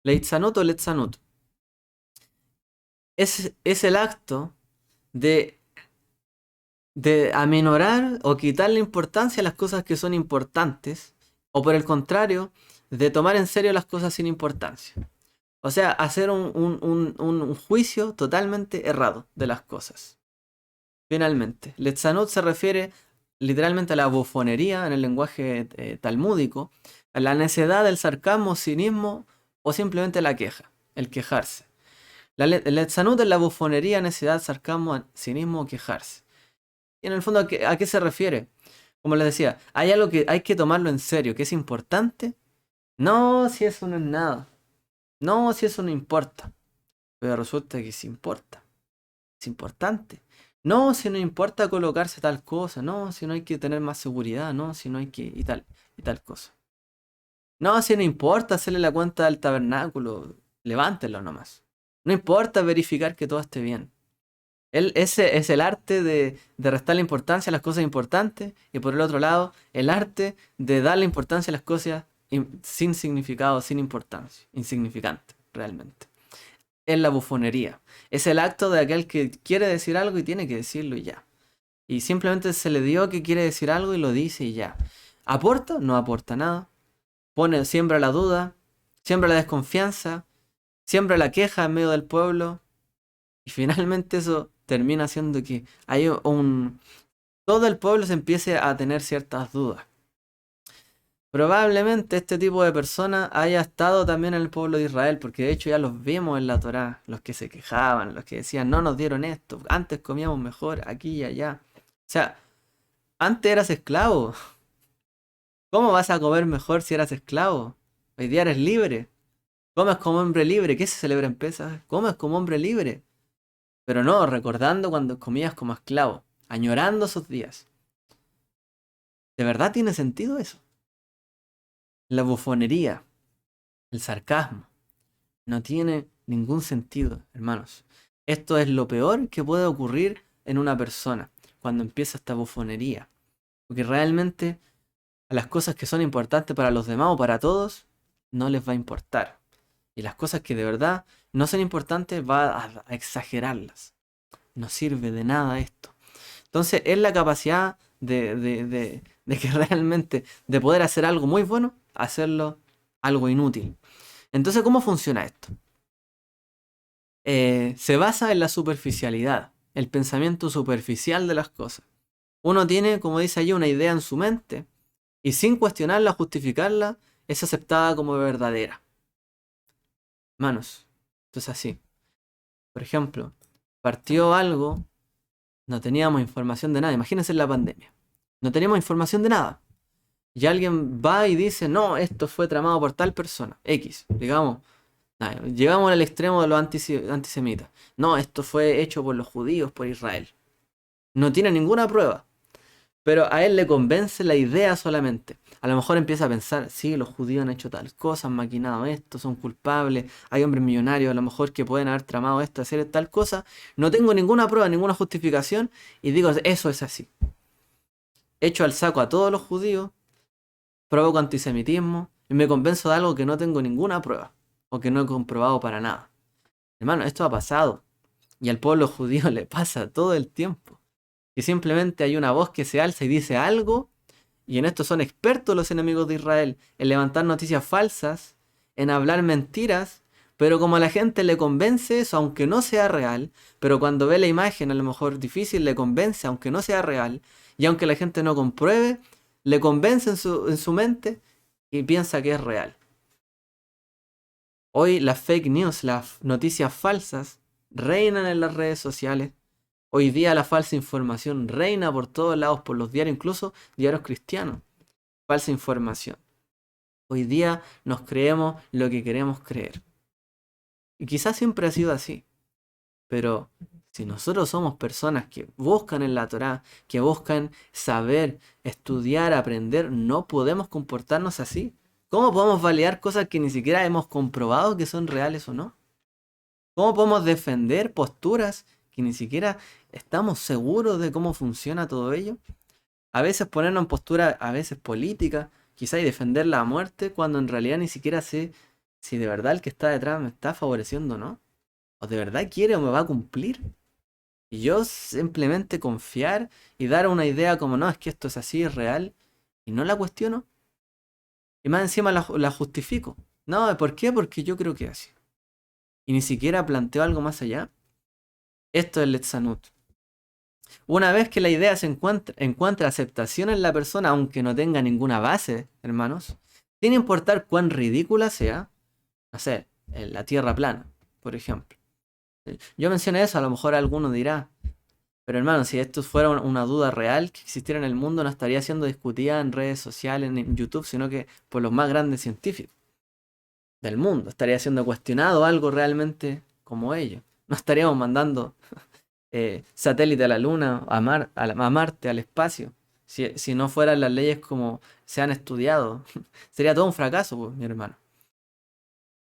Leitzanut o Letzanut. Es el acto de, de aminorar o quitarle importancia a las cosas que son importantes, o por el contrario, de tomar en serio las cosas sin importancia. O sea, hacer un juicio totalmente errado de las cosas. Finalmente, Letzanut se refiere literalmente a la bufonería en el lenguaje talmúdico, a la necedad, el sarcasmo, cinismo o simplemente la queja, el quejarse. Letzanut es la bufonería, necedad, sarcasmo, cinismo o quejarse. Y en el fondo, ¿a qué se refiere? Como les decía, hay algo que hay que tomarlo en serio, que es importante. No, si eso no es nada. No, si eso no importa. Pero resulta que sí importa. Es importante. No, si no importa colocarse tal cosa. No, si no hay que tener más seguridad. No, si no hay que... y tal cosa. No, si no importa hacerle la cuenta del tabernáculo. Levántelo nomás. No importa verificar que todo esté bien. Ese es el arte de restarle importancia a las cosas importantes. Y por el otro lado, el arte de darle importancia a las cosas sin significado, sin importancia. Insignificante, realmente. Es la bufonería. Es el acto de aquel que quiere decir algo y tiene que decirlo y ya. Y simplemente se le dio que quiere decir algo y lo dice y ya. ¿Aporta? No aporta nada. Siembra la duda, siembra la desconfianza, siembra la queja en medio del pueblo. Y finalmente eso termina haciendo que todo el pueblo se empiece a tener ciertas dudas. Probablemente este tipo de personas haya estado también en el pueblo de Israel, porque de hecho ya los vimos en la Torá, los que se quejaban, los que decían no nos dieron esto, antes comíamos mejor, aquí y allá. O sea, antes eras esclavo. ¿Cómo vas a comer mejor si eras esclavo? Hoy día eres libre. Comes como hombre libre. ¿Qué se celebra en Pesaj? Comes como hombre libre. Pero no, recordando cuando comías como esclavo, añorando esos días. ¿De verdad tiene sentido eso? La bufonería, el sarcasmo, no tiene ningún sentido, hermanos. Esto es lo peor que puede ocurrir en una persona cuando empieza esta bufonería. Porque realmente a las cosas que son importantes para los demás o para todos, no les va a importar. Y las cosas que de verdad no son importantes va a exagerarlas. No sirve de nada esto. Entonces es la capacidad de que realmente, de poder hacer algo muy bueno, hacerlo algo inútil. Entonces, ¿cómo funciona esto? Se basa en la superficialidad, el pensamiento superficial de las cosas. Uno tiene, como dice allí, una idea en su mente y sin cuestionarla, justificarla, es aceptada como verdadera. Manos, esto es así. Por ejemplo, partió algo, no teníamos información de nada. Imagínense en la pandemia. No teníamos información de nada. Y alguien va y dice, no, esto fue tramado por tal persona, X, digamos. Llegamos al extremo de los antisemitas. No, esto fue hecho por los judíos, por Israel. No tiene ninguna prueba. Pero a él le convence la idea solamente. A lo mejor empieza a pensar, sí, los judíos han hecho tal cosa, han maquinado esto, son culpables, hay hombres millonarios a lo mejor que pueden haber tramado esto, hacer tal cosa. No tengo ninguna prueba, ninguna justificación y digo, eso es así. Echo al saco a todos los judíos, provoco antisemitismo y me convenzo de algo que no tengo ninguna prueba o que no he comprobado para nada. Hermano, esto ha pasado y al pueblo judío le pasa todo el tiempo. Y simplemente hay una voz que se alza y dice algo, y en esto son expertos los enemigos de Israel, en levantar noticias falsas, en hablar mentiras, pero como a la gente le convence eso, aunque no sea real, pero cuando ve la imagen a lo mejor difícil le convence, aunque no sea real, y aunque la gente no compruebe, le convence en su mente y piensa que es real. Hoy las fake news, las noticias falsas, reinan en las redes sociales. Hoy día la falsa información reina por todos lados, por los diarios, incluso diarios cristianos. Falsa información. Hoy día nos creemos lo que queremos creer. Y quizás siempre ha sido así. Pero si nosotros somos personas que buscan en la Torá, que buscan saber, estudiar, aprender, no podemos comportarnos así. ¿Cómo podemos validar cosas que ni siquiera hemos comprobado que son reales o no? ¿Cómo podemos defender posturas que ni siquiera estamos seguros de cómo funciona todo ello? A veces ponernos en postura, a veces política, quizá y defender la muerte, cuando en realidad ni siquiera sé si de verdad el que está detrás me está favoreciendo o no. O de verdad quiere o me va a cumplir. Y yo simplemente confiar y dar una idea como, no, es que esto es así, es real, y no la cuestiono. Y más encima la justifico. No, ¿por qué? Porque yo creo que es así. Y ni siquiera planteo algo más allá. Esto es Letzanut. Una vez que la idea encuentra aceptación en la persona, aunque no tenga ninguna base, hermanos, sin importar cuán ridícula sea, no sé, en la tierra plana, por ejemplo. Yo mencioné eso, a lo mejor alguno dirá, pero hermano, si esto fuera una duda real que existiera en el mundo, no estaría siendo discutida en redes sociales, en YouTube, sino que por los más grandes científicos del mundo. Estaría siendo cuestionado algo realmente como ello. No estaríamos mandando satélite a la Luna, a Marte, al espacio. Si no fueran las leyes como se han estudiado, sería todo un fracaso, pues, mi hermano.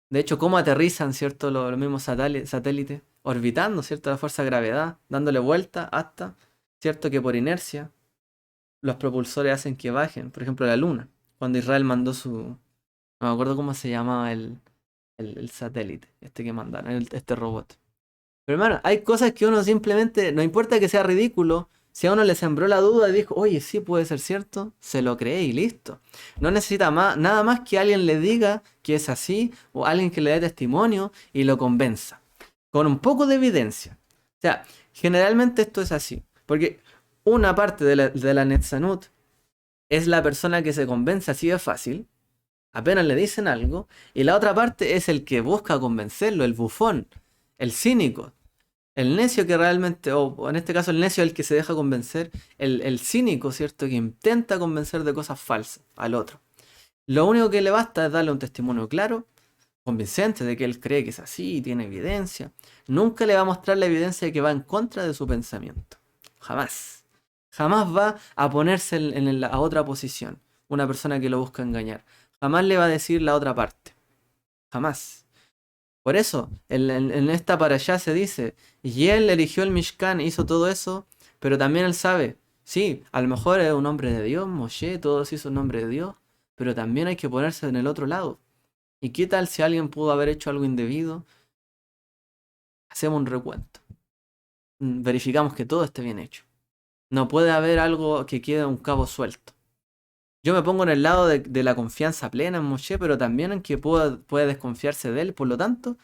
De hecho, ¿cómo aterrizan, cierto, los mismos satélites? Orbitando, ¿cierto? La fuerza de gravedad, dándole vuelta hasta, ¿cierto? Que por inercia los propulsores hacen que bajen. Por ejemplo, la Luna. Cuando Israel mandó su... No me acuerdo cómo se llamaba el satélite, este que mandaron, este robot. Pero hermano, hay cosas que uno simplemente, no importa que sea ridículo, si a uno le sembró la duda y dijo, oye, sí puede ser cierto, se lo cree y listo. No necesita nada más que alguien le diga que es así o alguien que le dé testimonio y lo convenza. Con un poco de evidencia. O sea, generalmente esto es así. Porque una parte de la Netzanut es la persona que se convence así de fácil, apenas le dicen algo, y la otra parte es el que busca convencerlo, el bufón, el cínico. El necio que realmente, o en este caso el necio es el que se deja convencer, el cínico, ¿cierto? Que intenta convencer de cosas falsas al otro. Lo único que le basta es darle un testimonio claro, convincente de que él cree que es así y tiene evidencia. Nunca le va a mostrar la evidencia de que va en contra de su pensamiento. Jamás. Jamás va a ponerse en la otra posición. Una persona que lo busca engañar. Jamás le va a decir la otra parte. Jamás. Por eso, en esta para allá se dice, y él eligió el Mishkan, hizo todo eso, pero también él sabe, sí, a lo mejor es un hombre de Dios, Moshe, todos hizo un nombre de Dios, pero también hay que ponerse en el otro lado. ¿Y qué tal si alguien pudo haber hecho algo indebido? Hacemos un recuento. Verificamos que todo esté bien hecho. No puede haber algo que quede un cabo suelto. Yo me pongo en el lado de la confianza plena en Moshe, pero también en que puede desconfiarse de él, por lo tanto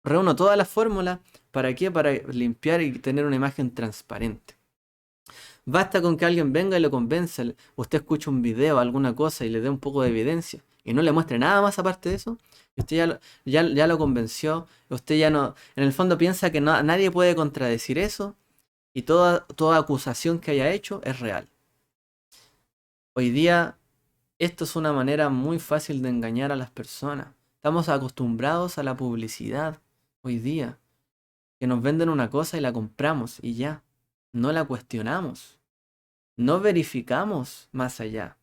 reúno todas las fórmulas. ¿Para qué? Para limpiar y tener una imagen transparente. Basta con que alguien venga y lo convenza. Usted escucha un video, alguna cosa y le dé un poco de evidencia y no le muestre nada más aparte de eso. Y usted ya lo convenció. Usted ya no. En el fondo piensa que nadie puede contradecir eso. Y toda acusación que haya hecho es real. Hoy día, esto es una manera muy fácil de engañar a las personas. Estamos acostumbrados a la publicidad hoy día. Que nos venden una cosa y la compramos y ya. No la cuestionamos. No verificamos más allá.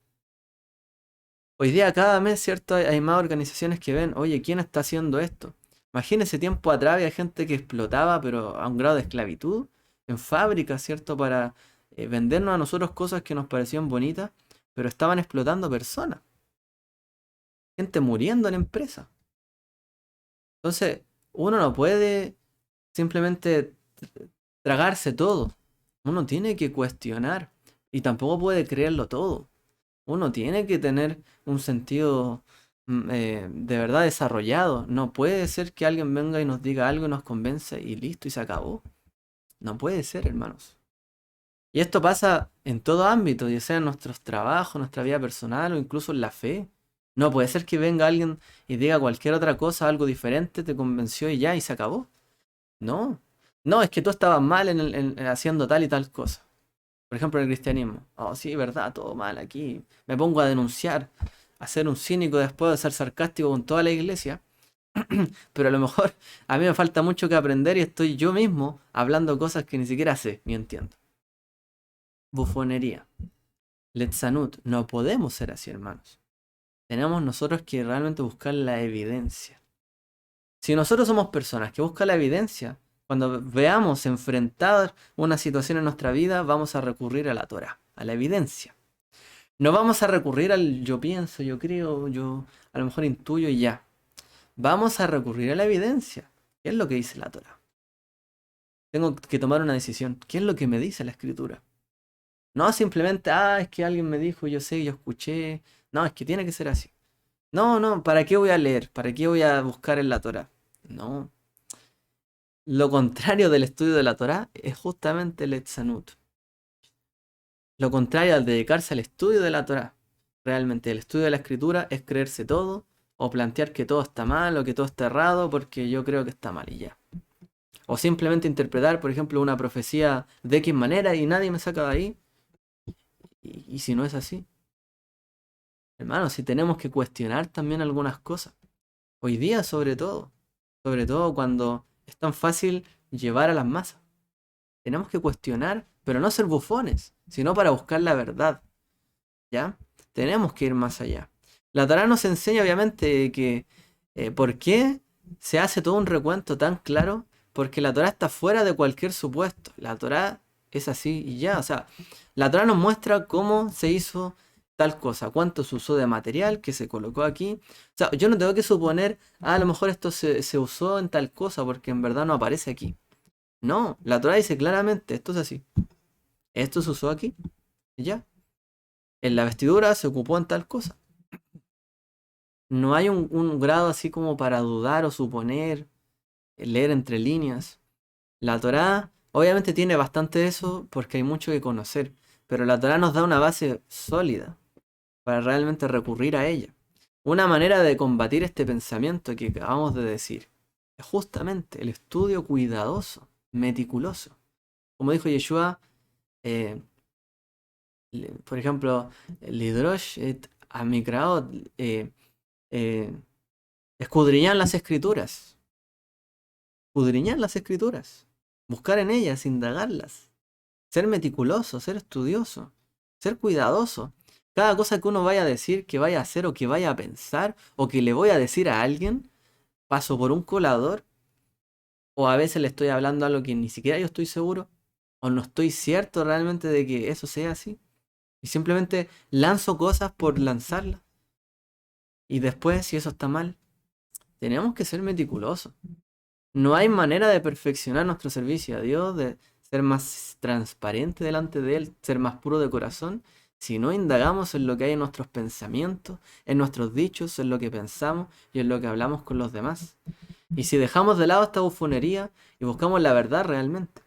Hoy día cada mes, ¿cierto? Hay más organizaciones que ven, oye, ¿quién está haciendo esto? Imagínese tiempo atrás había gente que explotaba, pero a un grado de esclavitud, en fábricas, ¿cierto? Para vendernos a nosotros cosas que nos parecían bonitas, pero estaban explotando personas. Gente muriendo en empresas. Entonces, uno no puede simplemente tragarse todo. Uno tiene que cuestionar y tampoco puede creerlo todo. Uno tiene que tener un sentido de verdad desarrollado. No puede ser que alguien venga y nos diga algo y nos convence y listo y se acabó. No puede ser, hermanos. Y esto pasa en todo ámbito, ya sea en nuestros trabajos, nuestra vida personal o incluso en la fe. No puede ser que venga alguien y diga cualquier otra cosa, algo diferente, te convenció y ya y se acabó. No. No, es que tú estabas mal en haciendo tal y tal cosa. Por ejemplo, en el cristianismo. Oh, sí, verdad, todo mal aquí. Me pongo a denunciar, a ser un cínico después de ser sarcástico con toda la iglesia. Pero a lo mejor a mí me falta mucho que aprender y estoy yo mismo hablando cosas que ni siquiera sé ni entiendo. Bufonería. Letzanut. No podemos ser así, hermanos. Tenemos nosotros que realmente buscar la evidencia. Si nosotros somos personas que buscan la evidencia, cuando veamos enfrentar una situación en nuestra vida, vamos a recurrir a la Torah, a la evidencia. No vamos a recurrir al yo pienso, yo creo, yo a lo mejor intuyo y ya. Vamos a recurrir a la evidencia. ¿Qué es lo que dice la Torah? Tengo que tomar una decisión. ¿Qué es lo que me dice la escritura? No simplemente, es que alguien me dijo, yo sé, yo escuché. No, es que tiene que ser así. No, no, ¿para qué voy a leer? ¿Para qué voy a buscar en la Torah? No. Lo contrario del estudio de la Torah es justamente el Etzanut. Lo contrario al dedicarse al estudio de la Torah. Realmente el estudio de la escritura es creerse todo o plantear que todo está mal o que todo está errado porque yo creo que está mal y ya. O simplemente interpretar, por ejemplo, una profecía de X manera y nadie me saca de ahí. Y si no es así, hermano, si tenemos que cuestionar también algunas cosas. Hoy día sobre todo cuando es tan fácil llevar a las masas. Tenemos que cuestionar, pero no ser bufones, sino para buscar la verdad. ¿Ya? Tenemos que ir más allá. La Torá nos enseña obviamente que por qué se hace todo un recuento tan claro, porque la Torá está fuera de cualquier supuesto. La Torá es así y ya. O sea, la Torá nos muestra cómo se hizo tal cosa, cuánto se usó de material que se colocó aquí. O sea, yo no tengo que suponer, a lo mejor esto se usó en tal cosa, porque en verdad no aparece aquí. No, la Torá dice claramente, esto es así. Esto se usó aquí y ya. En la vestidura se ocupó en tal cosa. No hay un grado así como para dudar o suponer, leer entre líneas. La Torá obviamente tiene bastante de eso porque hay mucho que conocer, pero la Torá nos da una base sólida para realmente recurrir a ella. Una manera de combatir este pensamiento que acabamos de decir es justamente el estudio cuidadoso, meticuloso. Como dijo Yeshua, eh, por ejemplo, Lidrosh et Amikraot, eh, escudriñar las escrituras. Escudriñar las escrituras. Buscar en ellas, indagarlas. Ser meticuloso, ser estudioso, ser cuidadoso. Cada cosa que uno vaya a decir, que vaya a hacer o que vaya a pensar o que le voy a decir a alguien, paso por un colador o a veces le estoy hablando algo que ni siquiera yo estoy seguro o no estoy cierto realmente de que eso sea así. Y simplemente lanzo cosas por lanzarlas. Y después, si eso está mal, tenemos que ser meticulosos. No hay manera de perfeccionar nuestro servicio a Dios, de ser más transparente delante de Él, ser más puro de corazón, si no indagamos en lo que hay en nuestros pensamientos, en nuestros dichos, en lo que pensamos y en lo que hablamos con los demás. Y si dejamos de lado esta bufonería y buscamos la verdad realmente.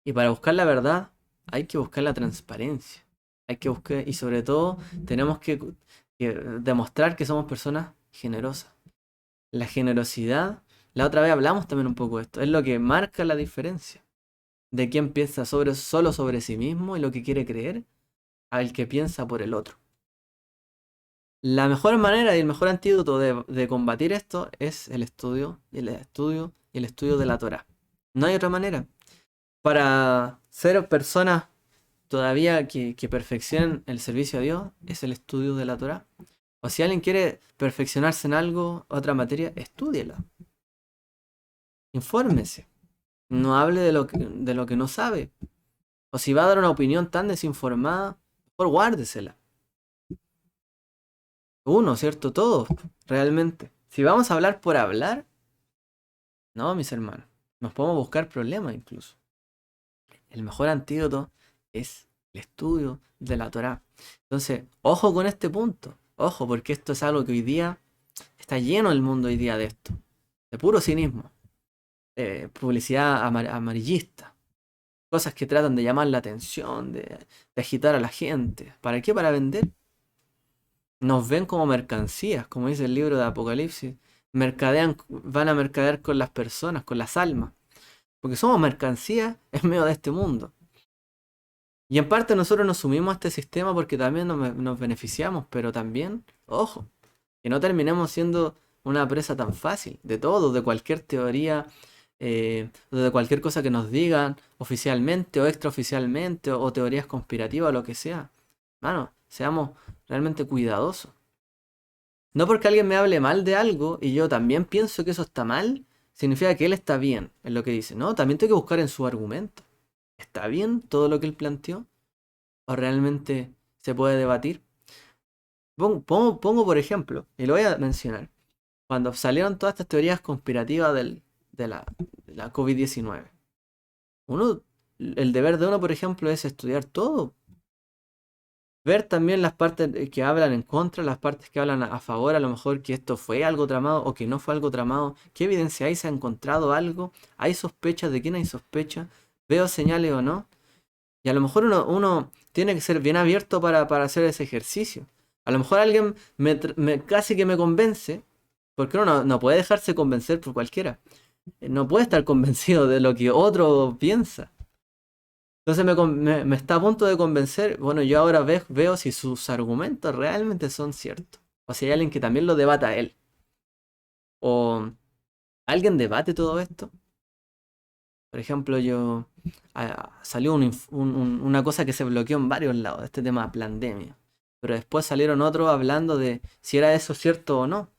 Y para buscar la verdad hay que buscar la transparencia. Hay que buscar, y sobre todo tenemos que demostrar que somos personas generosas. La generosidad, la otra vez hablamos también un poco de esto, es lo que marca la diferencia de quien piensa solo sobre sí mismo y lo que quiere creer al que piensa por el otro. La mejor manera y el mejor antídoto de combatir esto es el estudio y el estudio de la Torah. No hay otra manera. Para ser personas todavía que perfeccionen el servicio a Dios es el estudio de la Torah. O si alguien quiere perfeccionarse en algo, otra materia, estúdiela. Infórmese. No hable de lo que no sabe. O si va a dar una opinión tan desinformada, mejor guárdesela. Uno, ¿cierto? Todos, realmente. Si vamos a hablar por hablar, no, mis hermanos. Nos podemos buscar problemas incluso. El mejor antídoto es el estudio de la Torá. Entonces, ojo con este punto. Ojo, porque esto es algo que hoy día está lleno el mundo hoy día de esto. De puro cinismo. Publicidad amarillista. Cosas que tratan de llamar la atención, de agitar a la gente. ¿Para qué? Para vender. Nos ven como mercancías, como dice el libro de Apocalipsis. Van a mercadear con las personas, con las almas. Porque somos mercancías en medio de este mundo. Y en parte nosotros nos sumimos a este sistema porque también nos beneficiamos, pero también, ojo, que no terminemos siendo una presa tan fácil de todo, de cualquier teoría, de cualquier cosa que nos digan oficialmente o extraoficialmente, o teorías conspirativas o lo que sea. Mano, seamos realmente cuidadosos. No porque alguien me hable mal de algo y yo también pienso que eso está mal, significa que él está bien en lo que dice. No, también tengo que buscar en su argumento. ¿Está bien todo lo que él planteó? ¿O realmente se puede debatir? Pongo por ejemplo, y lo voy a mencionar, cuando salieron todas estas teorías conspirativas de la COVID-19. Uno, el deber de uno, por ejemplo, es estudiar todo. Ver también las partes que hablan en contra, las partes que hablan a favor, a lo mejor que esto fue algo tramado o que no fue algo tramado. ¿Qué evidencia hay? ¿Se ha encontrado algo? ¿Hay sospechas? ¿De quién hay sospecha? ¿Veo señales o no? Y a lo mejor uno tiene que ser bien abierto para hacer ese ejercicio. A lo mejor alguien casi que me convence, porque uno no puede dejarse convencer por cualquiera. No puede estar convencido de lo que otro piensa. Entonces me está a punto de convencer. Bueno, yo ahora veo si sus argumentos realmente son ciertos. O si hay alguien que también lo debata a él. O alguien debate todo esto. Por ejemplo, salió una cosa que se bloqueó en varios lados, este tema de pandemia. Pero después salieron otros hablando de si era eso cierto o no.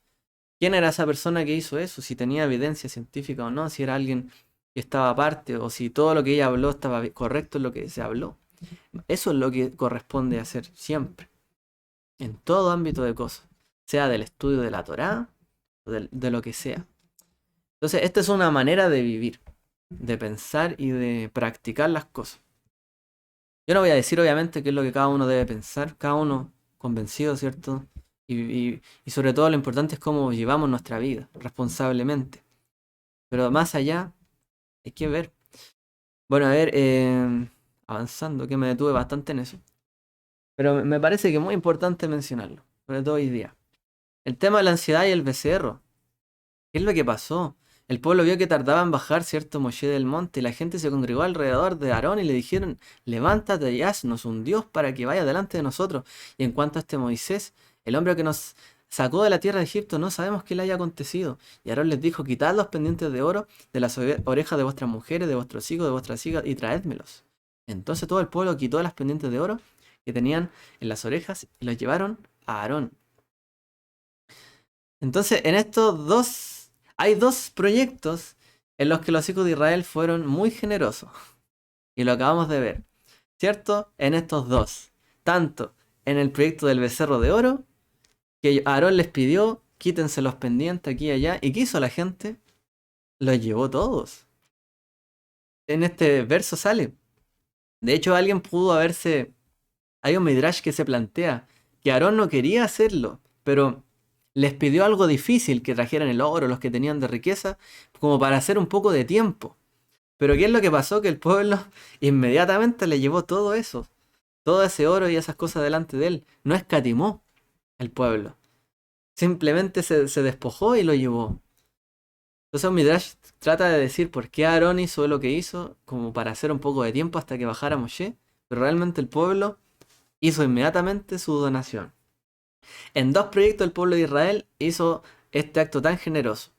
¿Quién era esa persona que hizo eso? Si tenía evidencia científica o no, si era alguien que estaba aparte, o si todo lo que ella habló estaba correcto en lo que se habló. Eso es lo que corresponde hacer siempre, en todo ámbito de cosas, sea del estudio de la Torá o de lo que sea. Entonces, esta es una manera de vivir, de pensar y de practicar las cosas. Yo no voy a decir, obviamente, qué es lo que cada uno debe pensar, cada uno convencido, ¿cierto? Y sobre todo lo importante es cómo llevamos nuestra vida, responsablemente. Pero más allá, hay que ver. Bueno, a ver, avanzando, que me detuve bastante en eso. Pero me parece que es muy importante mencionarlo, sobre todo hoy día. El tema de la ansiedad y el becerro. ¿Qué es lo que pasó? El pueblo vio que tardaba en bajar cierto Moshe del monte y la gente se congregó alrededor de Aarón y le dijeron, levántate y haznos un Dios para que vaya delante de nosotros. Y en cuanto a este Moisés, el hombre que nos sacó de la tierra de Egipto, no sabemos qué le haya acontecido. Y Aarón les dijo, quitad los pendientes de oro de las orejas de vuestras mujeres, de vuestros hijos, de vuestras hijas y traédmelos. Entonces todo el pueblo quitó las pendientes de oro que tenían en las orejas y los llevaron a Aarón. Entonces, en estos dos, hay dos proyectos en los que los hijos de Israel fueron muy generosos. Y lo acabamos de ver, ¿cierto? En estos dos. Tanto en el proyecto del becerro de oro, que Aarón les pidió, quítense los pendientes aquí y allá. ¿Y qué hizo la gente? Los llevó todos. En este verso sale. De hecho, alguien pudo haberse... Hay un midrash que se plantea que Aarón no quería hacerlo, pero les pidió algo difícil, que trajeran el oro, los que tenían de riqueza, como para hacer un poco de tiempo. Pero ¿qué es lo que pasó? Que el pueblo inmediatamente le llevó todo eso, todo ese oro y esas cosas delante de él. No escatimó el pueblo. Simplemente se despojó y lo llevó. Entonces Midrash trata de decir por qué Aarón hizo lo que hizo, como para hacer un poco de tiempo hasta que bajara Moshe, pero realmente el pueblo hizo inmediatamente su donación. En dos proyectos el pueblo de Israel hizo este acto tan generoso.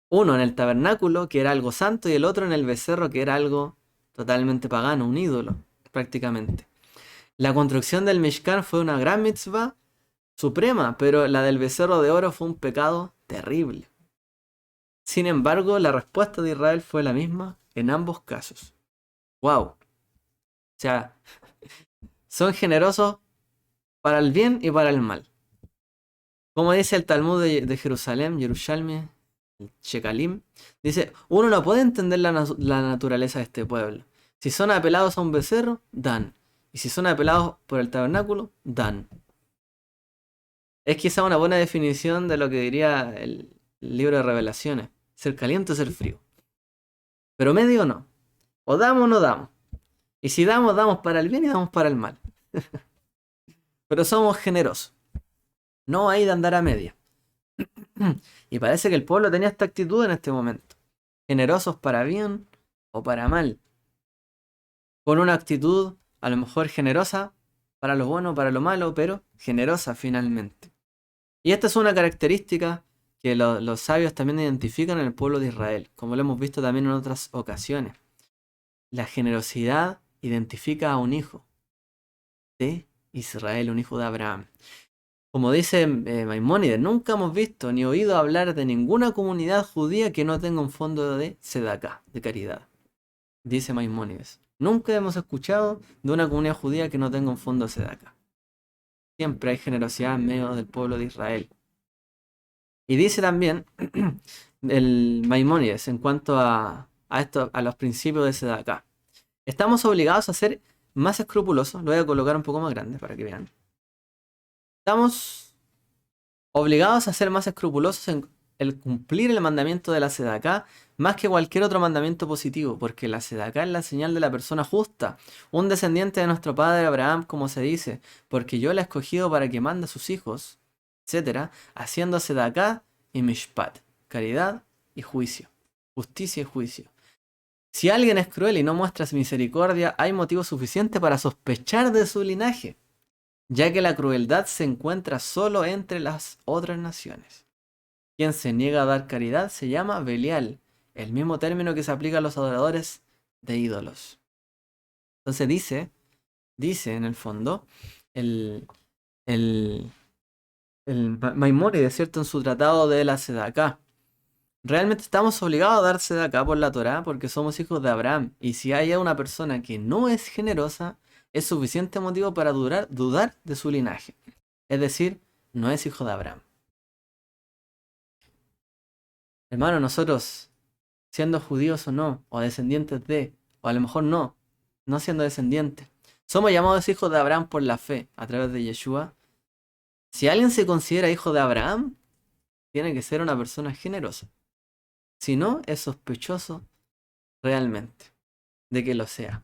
Uno en el tabernáculo, que era algo santo, y el otro en el becerro, que era algo totalmente pagano, un ídolo, prácticamente. La construcción del Mishkan fue una gran mitzvah suprema, pero la del becerro de oro fue un pecado terrible. Sin embargo, la respuesta de Israel fue la misma en ambos casos. ¡Wow! O sea, son generosos para el bien y para el mal. Como dice el Talmud de Jerusalén, Yerushalmi, el Shekalim, dice, uno no puede entender la naturaleza de este pueblo. Si son apelados a un becerro, dan. Y si son apelados por el tabernáculo, dan. Es quizá una buena definición de lo que diría el libro de Revelaciones. Ser caliente o ser frío. Pero medio no. O damos o no damos. Y si damos, damos para el bien y damos para el mal. Pero somos generosos. No hay de andar a media. Y parece que el pueblo tenía esta actitud en este momento. Generosos para bien o para mal. Con una actitud a lo mejor generosa para lo bueno o para lo malo, pero generosa finalmente. Y esta es una característica que los sabios también identifican en el pueblo de Israel, como lo hemos visto también en otras ocasiones. La generosidad identifica a un hijo de Israel, un hijo de Abraham. Como dice Maimónides, nunca hemos visto ni oído hablar de ninguna comunidad judía que no tenga un fondo de sedaká, de caridad. Dice Maimónides. Nunca hemos escuchado de una comunidad judía que no tenga un fondo de acá. Siempre hay generosidad en medio del pueblo de Israel. Y dice también el Maimónides en cuanto a los principios de Sedaká. Estamos obligados a ser más escrupulosos. Lo voy a colocar un poco más grande para que vean. Estamos obligados a ser más escrupulosos en el cumplir el mandamiento de la Sedaká más que cualquier otro mandamiento positivo, porque la Sedaká es la señal de la persona justa, un descendiente de nuestro padre Abraham, como se dice, porque yo la he escogido para que mande a sus hijos, etcétera, haciendo Sedaká y Mishpat, caridad y juicio, justicia y juicio. Si alguien es cruel y no muestra misericordia, hay motivo suficiente para sospechar de su linaje, ya que la crueldad se encuentra solo entre las otras naciones. Quien se niega a dar caridad se llama Belial, el mismo término que se aplica a los adoradores de ídolos. Entonces dice en el fondo, el Maimónides, ¿cierto? En su tratado de la Sedaká. Realmente estamos obligados a dar Sedaká por la Torá porque somos hijos de Abraham. Y si hay una persona que no es generosa, es suficiente motivo para dudar de su linaje. Es decir, no es hijo de Abraham. Hermano, nosotros, siendo judíos o no, o descendientes de, o a lo mejor no siendo descendientes, somos llamados hijos de Abraham por la fe, a través de Yeshua. Si alguien se considera hijo de Abraham, tiene que ser una persona generosa. Si no, es sospechoso realmente de que lo sea.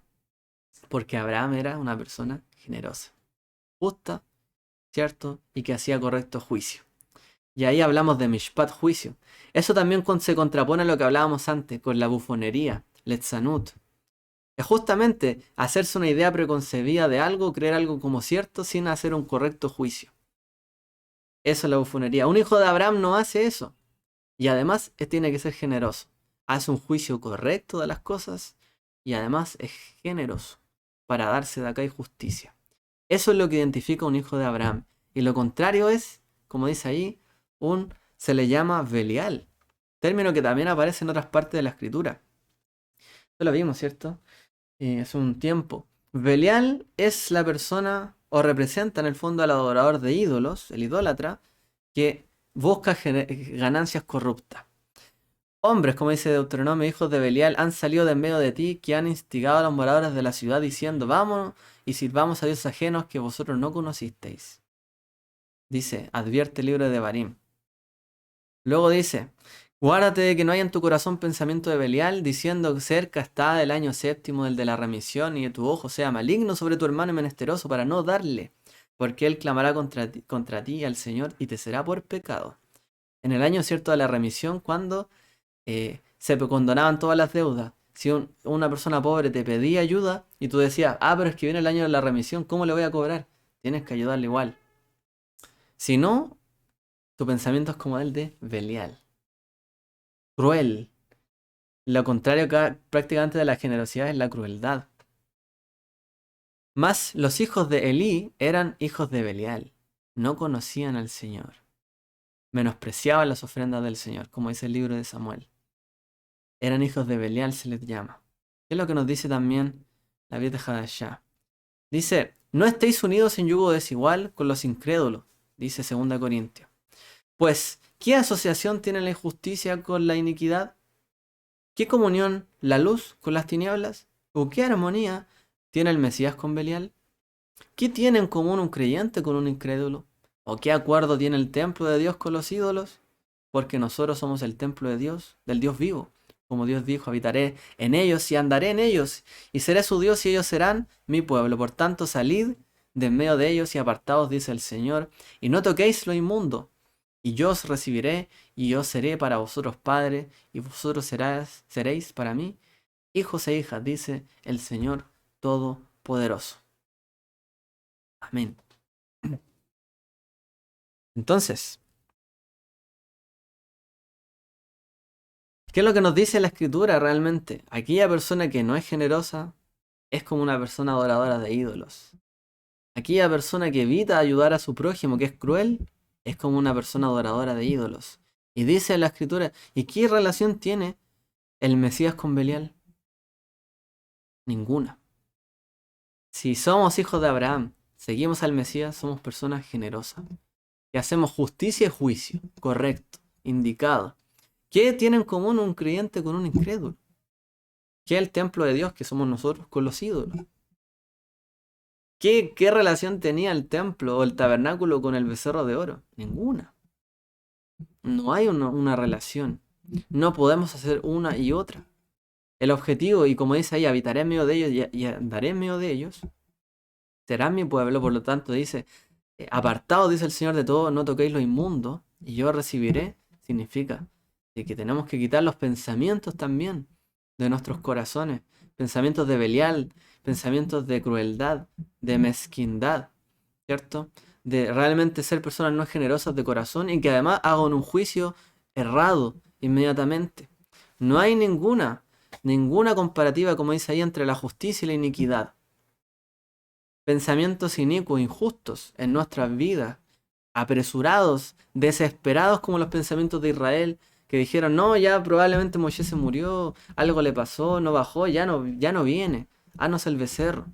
Porque Abraham era una persona generosa, justa, ¿cierto? Y que hacía correcto juicio. Y ahí hablamos de Mishpat, juicio. Eso también se contrapone a lo que hablábamos antes, con la bufonería, Letzanut. Es justamente hacerse una idea preconcebida de algo, creer algo como cierto, sin hacer un correcto juicio. Eso es la bufonería. Un hijo de Abraham no hace eso. Y además tiene que ser generoso. Hace un juicio correcto de las cosas y además es generoso para darse de acá y justicia. Eso es lo que identifica a un hijo de Abraham. Y lo contrario es, como dice ahí, se le llama Belial. Término que también aparece en otras partes de la escritura. Esto lo vimos, ¿cierto? Hace un tiempo. Belial es la persona, o representa en el fondo al adorador de ídolos, el idólatra, que busca ganancias corruptas. Hombres, como dice Deuteronomio, hijos de Belial, han salido de en medio de ti, que han instigado a los moradores de la ciudad, diciendo, vámonos y sirvamos a dioses ajenos que vosotros no conocisteis. Dice, advierte el libro de Devarim. Luego dice, guárdate de que no haya en tu corazón pensamiento de Belial, diciendo que cerca está el año séptimo del de la remisión, y que tu ojo sea maligno sobre tu hermano y menesteroso para no darle, porque él clamará contra ti al Señor y te será por pecado. En el año cierto de la remisión, cuando se condonaban todas las deudas. Si una persona pobre te pedía ayuda y tú decías, pero es que viene el año de la remisión, ¿cómo le voy a cobrar? Tienes que ayudarle igual. Si no, tu pensamiento es como el de Belial. Cruel. Lo contrario prácticamente de la generosidad es la crueldad. Mas los hijos de Elí eran hijos de Belial. No conocían al Señor. Menospreciaban las ofrendas del Señor, como dice el libro de Samuel. Eran hijos de Belial, se les llama. ¿Qué es lo que nos dice también la Brit Hadashah? Dice, no estéis unidos en yugo desigual con los incrédulos, dice 2 Corintios. Pues, ¿qué asociación tiene la injusticia con la iniquidad? ¿Qué comunión la luz con las tinieblas? ¿O qué armonía tiene el Mesías con Belial? ¿Qué tiene en común un creyente con un incrédulo? ¿O qué acuerdo tiene el templo de Dios con los ídolos? Porque nosotros somos el templo de Dios, del Dios vivo. Como Dios dijo, habitaré en ellos y andaré en ellos, y seré su Dios y ellos serán mi pueblo. Por tanto, salid de en medio de ellos y apartaos, dice el Señor, y no toquéis lo inmundo, y yo os recibiré, y yo seré para vosotros padre, y vosotros seréis para mí hijos e hijas, dice el Señor Todopoderoso. Amén. Entonces, ¿qué es lo que nos dice la Escritura realmente? Aquella persona que no es generosa es como una persona adoradora de ídolos. Aquella persona que evita ayudar a su prójimo, que es cruel, es como una persona adoradora de ídolos. Y dice la Escritura, ¿y qué relación tiene el Mesías con Belial? Ninguna. Si somos hijos de Abraham, seguimos al Mesías, somos personas generosas. Que hacemos justicia y juicio, correcto, indicado. ¿Qué tiene en común un creyente con un incrédulo? ¿Qué es el templo de Dios que somos nosotros con los ídolos? ¿Qué relación tenía el templo o el tabernáculo con el becerro de oro? Ninguna. No hay una relación. No podemos hacer una y otra. El objetivo, y como dice ahí, habitaré en medio de ellos y andaré en medio de ellos, será mi pueblo. Por lo tanto, dice, apartado, dice el Señor, de todo, no toquéis lo inmundo, y yo recibiré, significa de que tenemos que quitar los pensamientos también de nuestros corazones, pensamientos de Belial, pensamientos de crueldad, de mezquindad, ¿cierto? De realmente ser personas no generosas de corazón y que además hagan un juicio errado inmediatamente. No hay ninguna comparativa, como dice ahí, entre la justicia y la iniquidad. Pensamientos inicuos, injustos en nuestras vidas, apresurados, desesperados como los pensamientos de Israel, que dijeron, no, ya probablemente Moisés se murió, algo le pasó, no bajó, ya no viene, no es el becerro.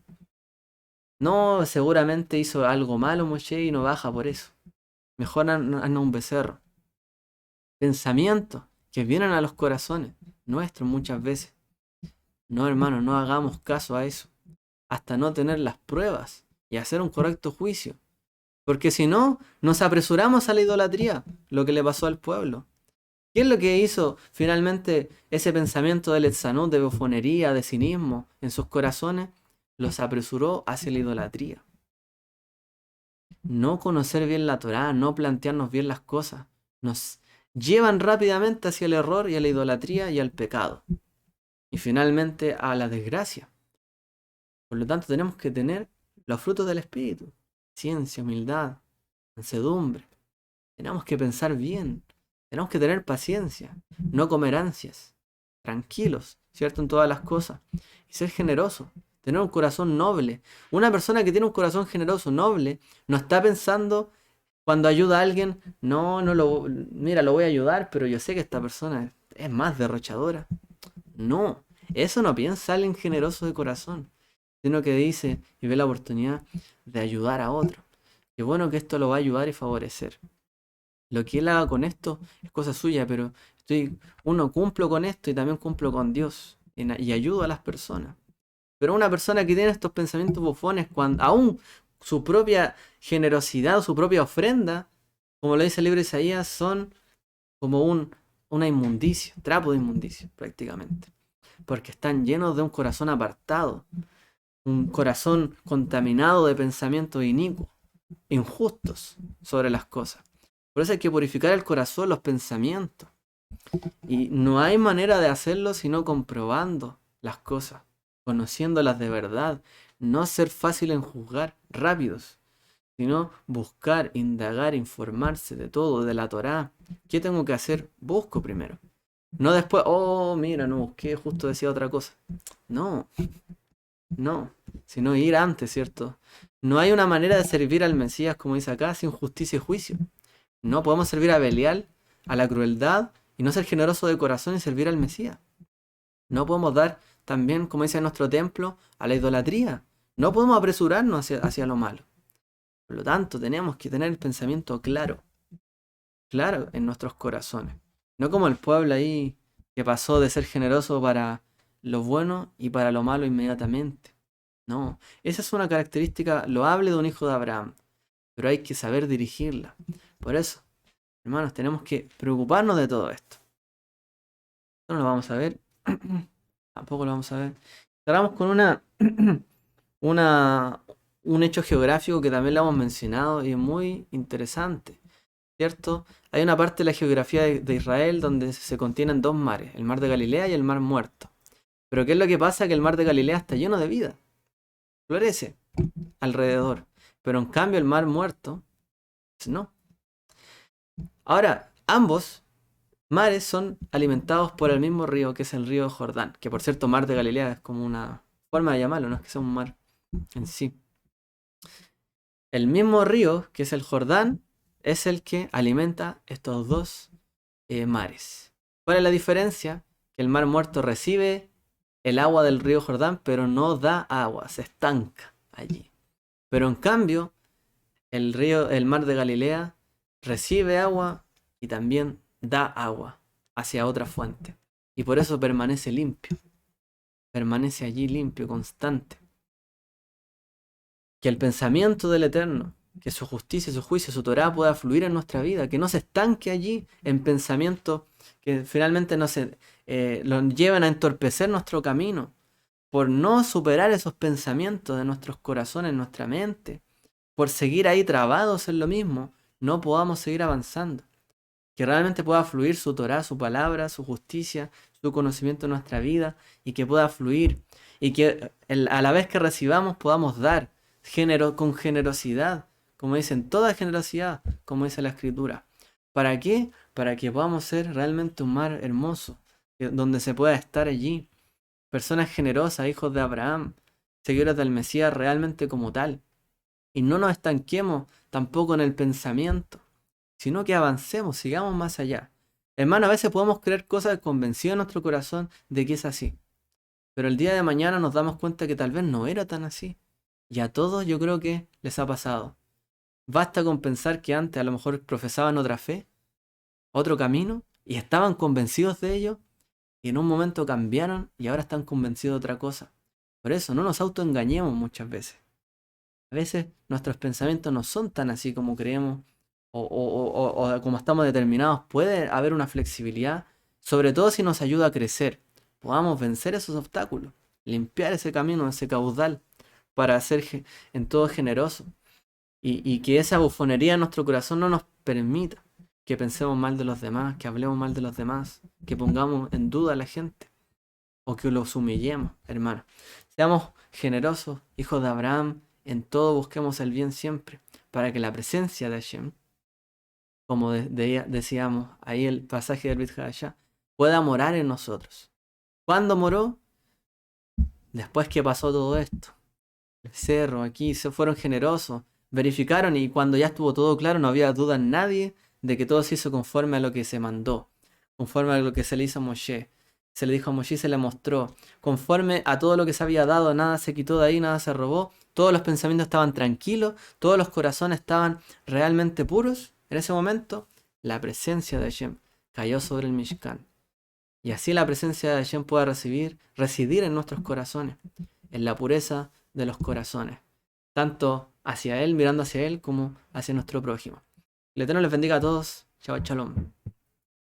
No, seguramente hizo algo malo Moisés y no baja por eso. Mejor haznos un becerro. Pensamientos que vienen a los corazones nuestros muchas veces. No, hermano, no hagamos caso a eso, hasta no tener las pruebas y hacer un correcto juicio. Porque si no, nos apresuramos a la idolatría, lo que le pasó al pueblo. ¿Qué es lo que hizo finalmente ese pensamiento de Letzanut, de bufonería, de cinismo en sus corazones? Los apresuró hacia la idolatría. No conocer bien la Torá, no plantearnos bien las cosas, nos llevan rápidamente hacia el error y a la idolatría y al pecado. Y finalmente a la desgracia. Por lo tanto, tenemos que tener los frutos del Espíritu: ciencia, humildad, mansedumbre. Tenemos que pensar bien. Tenemos que tener paciencia, no comer ansias, tranquilos, ¿cierto? En todas las cosas. Y ser generoso, tener un corazón noble. Una persona que tiene un corazón generoso, noble, no está pensando cuando ayuda a alguien, mira, lo voy a ayudar, pero yo sé que esta persona es más derrochadora. No, eso no piensa alguien generoso de corazón, sino que dice y ve la oportunidad de ayudar a otro. Qué bueno que esto lo va a ayudar y favorecer. Lo que él haga con esto es cosa suya, pero uno cumplo con esto y también cumplo con Dios y ayudo a las personas. Pero una persona que tiene estos pensamientos bufones, cuando aún su propia generosidad o su propia ofrenda, como lo dice el libro de Isaías, son como una inmundicia, trapo de inmundicia prácticamente. Porque están llenos de un corazón apartado, un corazón contaminado de pensamientos inicuos, injustos sobre las cosas. Por eso hay que purificar el corazón, los pensamientos. Y no hay manera de hacerlo sino comprobando las cosas, conociéndolas de verdad. No ser fácil en juzgar, rápidos, sino buscar, indagar, informarse de todo, de la Torá. ¿Qué tengo que hacer? Busco primero. No después, oh, mira, no busqué, justo decía otra cosa. No, no, sino ir antes, ¿cierto? No hay una manera de servir al Mesías, como dice acá, sin justicia y juicio. No podemos servir a Belial, a la crueldad, y no ser generoso de corazón y servir al Mesías. No podemos dar también, como dice nuestro templo, a la idolatría. No podemos apresurarnos hacia lo malo. Por lo tanto, tenemos que tener el pensamiento claro en nuestros corazones. No como el pueblo ahí que pasó de ser generoso para lo bueno y para lo malo inmediatamente. No, esa es una característica loable de un hijo de Abraham, pero hay que saber dirigirla. Por eso, hermanos, tenemos que preocuparnos de todo esto. No lo vamos a ver. Tampoco lo vamos a ver. Cerramos con un hecho geográfico que también lo hemos mencionado y es muy interesante, ¿cierto? Hay una parte de la geografía de Israel donde se contienen dos mares, el mar de Galilea y el mar Muerto. Pero ¿qué es lo que pasa? Que el mar de Galilea está lleno de vida, florece alrededor, pero en cambio el mar Muerto, no. Ahora, ambos mares son alimentados por el mismo río, que es el río Jordán, que por cierto, mar de Galilea es como una forma de llamarlo, no es que sea un mar en sí. El mismo río, que es el Jordán, es el que alimenta estos dos mares. ¿Cuál es la diferencia? Que el mar Muerto recibe el agua del río Jordán, pero no da agua, se estanca. allí. Pero en cambio, el mar de Galilea recibe agua y también da agua hacia otra fuente. Y por eso permanece limpio. Permanece allí limpio, constante. Que el pensamiento del Eterno, que su justicia, su juicio, su Torá pueda fluir en nuestra vida, que no se estanque allí en pensamientos que finalmente nos lleven a entorpecer nuestro camino, por no superar esos pensamientos de nuestros corazones, nuestra mente, por seguir ahí trabados en lo mismo, no podamos seguir avanzando. Que realmente pueda fluir su Torá, su palabra, su justicia, su conocimiento en nuestra vida, y que pueda fluir, y que a la vez que recibamos podamos dar con generosidad, como dicen, toda generosidad, como dice la Escritura. ¿Para qué? Para que podamos ser realmente un mar hermoso, donde se pueda estar allí. Personas generosas, hijos de Abraham, seguidores del Mesías realmente como tal. Y no nos estanquemos tampoco en el pensamiento, sino que avancemos, sigamos más allá. Hermano, a veces podemos creer cosas convencidos en nuestro corazón de que es así. Pero el día de mañana nos damos cuenta que tal vez no era tan así. Y a todos yo creo que les ha pasado. Basta con pensar que antes a lo mejor profesaban otra fe, otro camino, y estaban convencidos de ello, y en un momento cambiaron y ahora están convencidos de otra cosa. Por eso no nos autoengañemos muchas veces. A veces nuestros pensamientos no son tan así como creemos o como estamos determinados. Puede haber una flexibilidad, sobre todo si nos ayuda a crecer. Podamos vencer esos obstáculos, limpiar ese camino, ese caudal, para ser en todo generoso. Y que esa bufonería en nuestro corazón no nos permita que pensemos mal de los demás, que hablemos mal de los demás, que pongamos en duda a la gente o que los humillemos, hermano. Seamos generosos, hijos de Abraham, en todo busquemos el bien siempre, para que la presencia de Hashem, como decíamos ahí el pasaje del Brit Hadashah, pueda morar en nosotros. ¿Cuándo moró? Después que pasó todo esto. El cerro, aquí se fueron generosos, verificaron y cuando ya estuvo todo claro no había duda en nadie de que todo se hizo conforme a lo que se mandó, conforme a lo que se le hizo a Moshe. Se le dijo a Moshe, se le mostró, conforme a todo lo que se había dado, nada se quitó de ahí, nada se robó, todos los pensamientos estaban tranquilos, todos los corazones estaban realmente puros. En ese momento, la presencia de Hashem cayó sobre el Mishkan. Y así la presencia de Hashem pueda residir en nuestros corazones, en la pureza de los corazones, tanto hacia Él, mirando hacia Él, como hacia nuestro prójimo. El Eterno les bendiga a todos. Shabbat Shalom.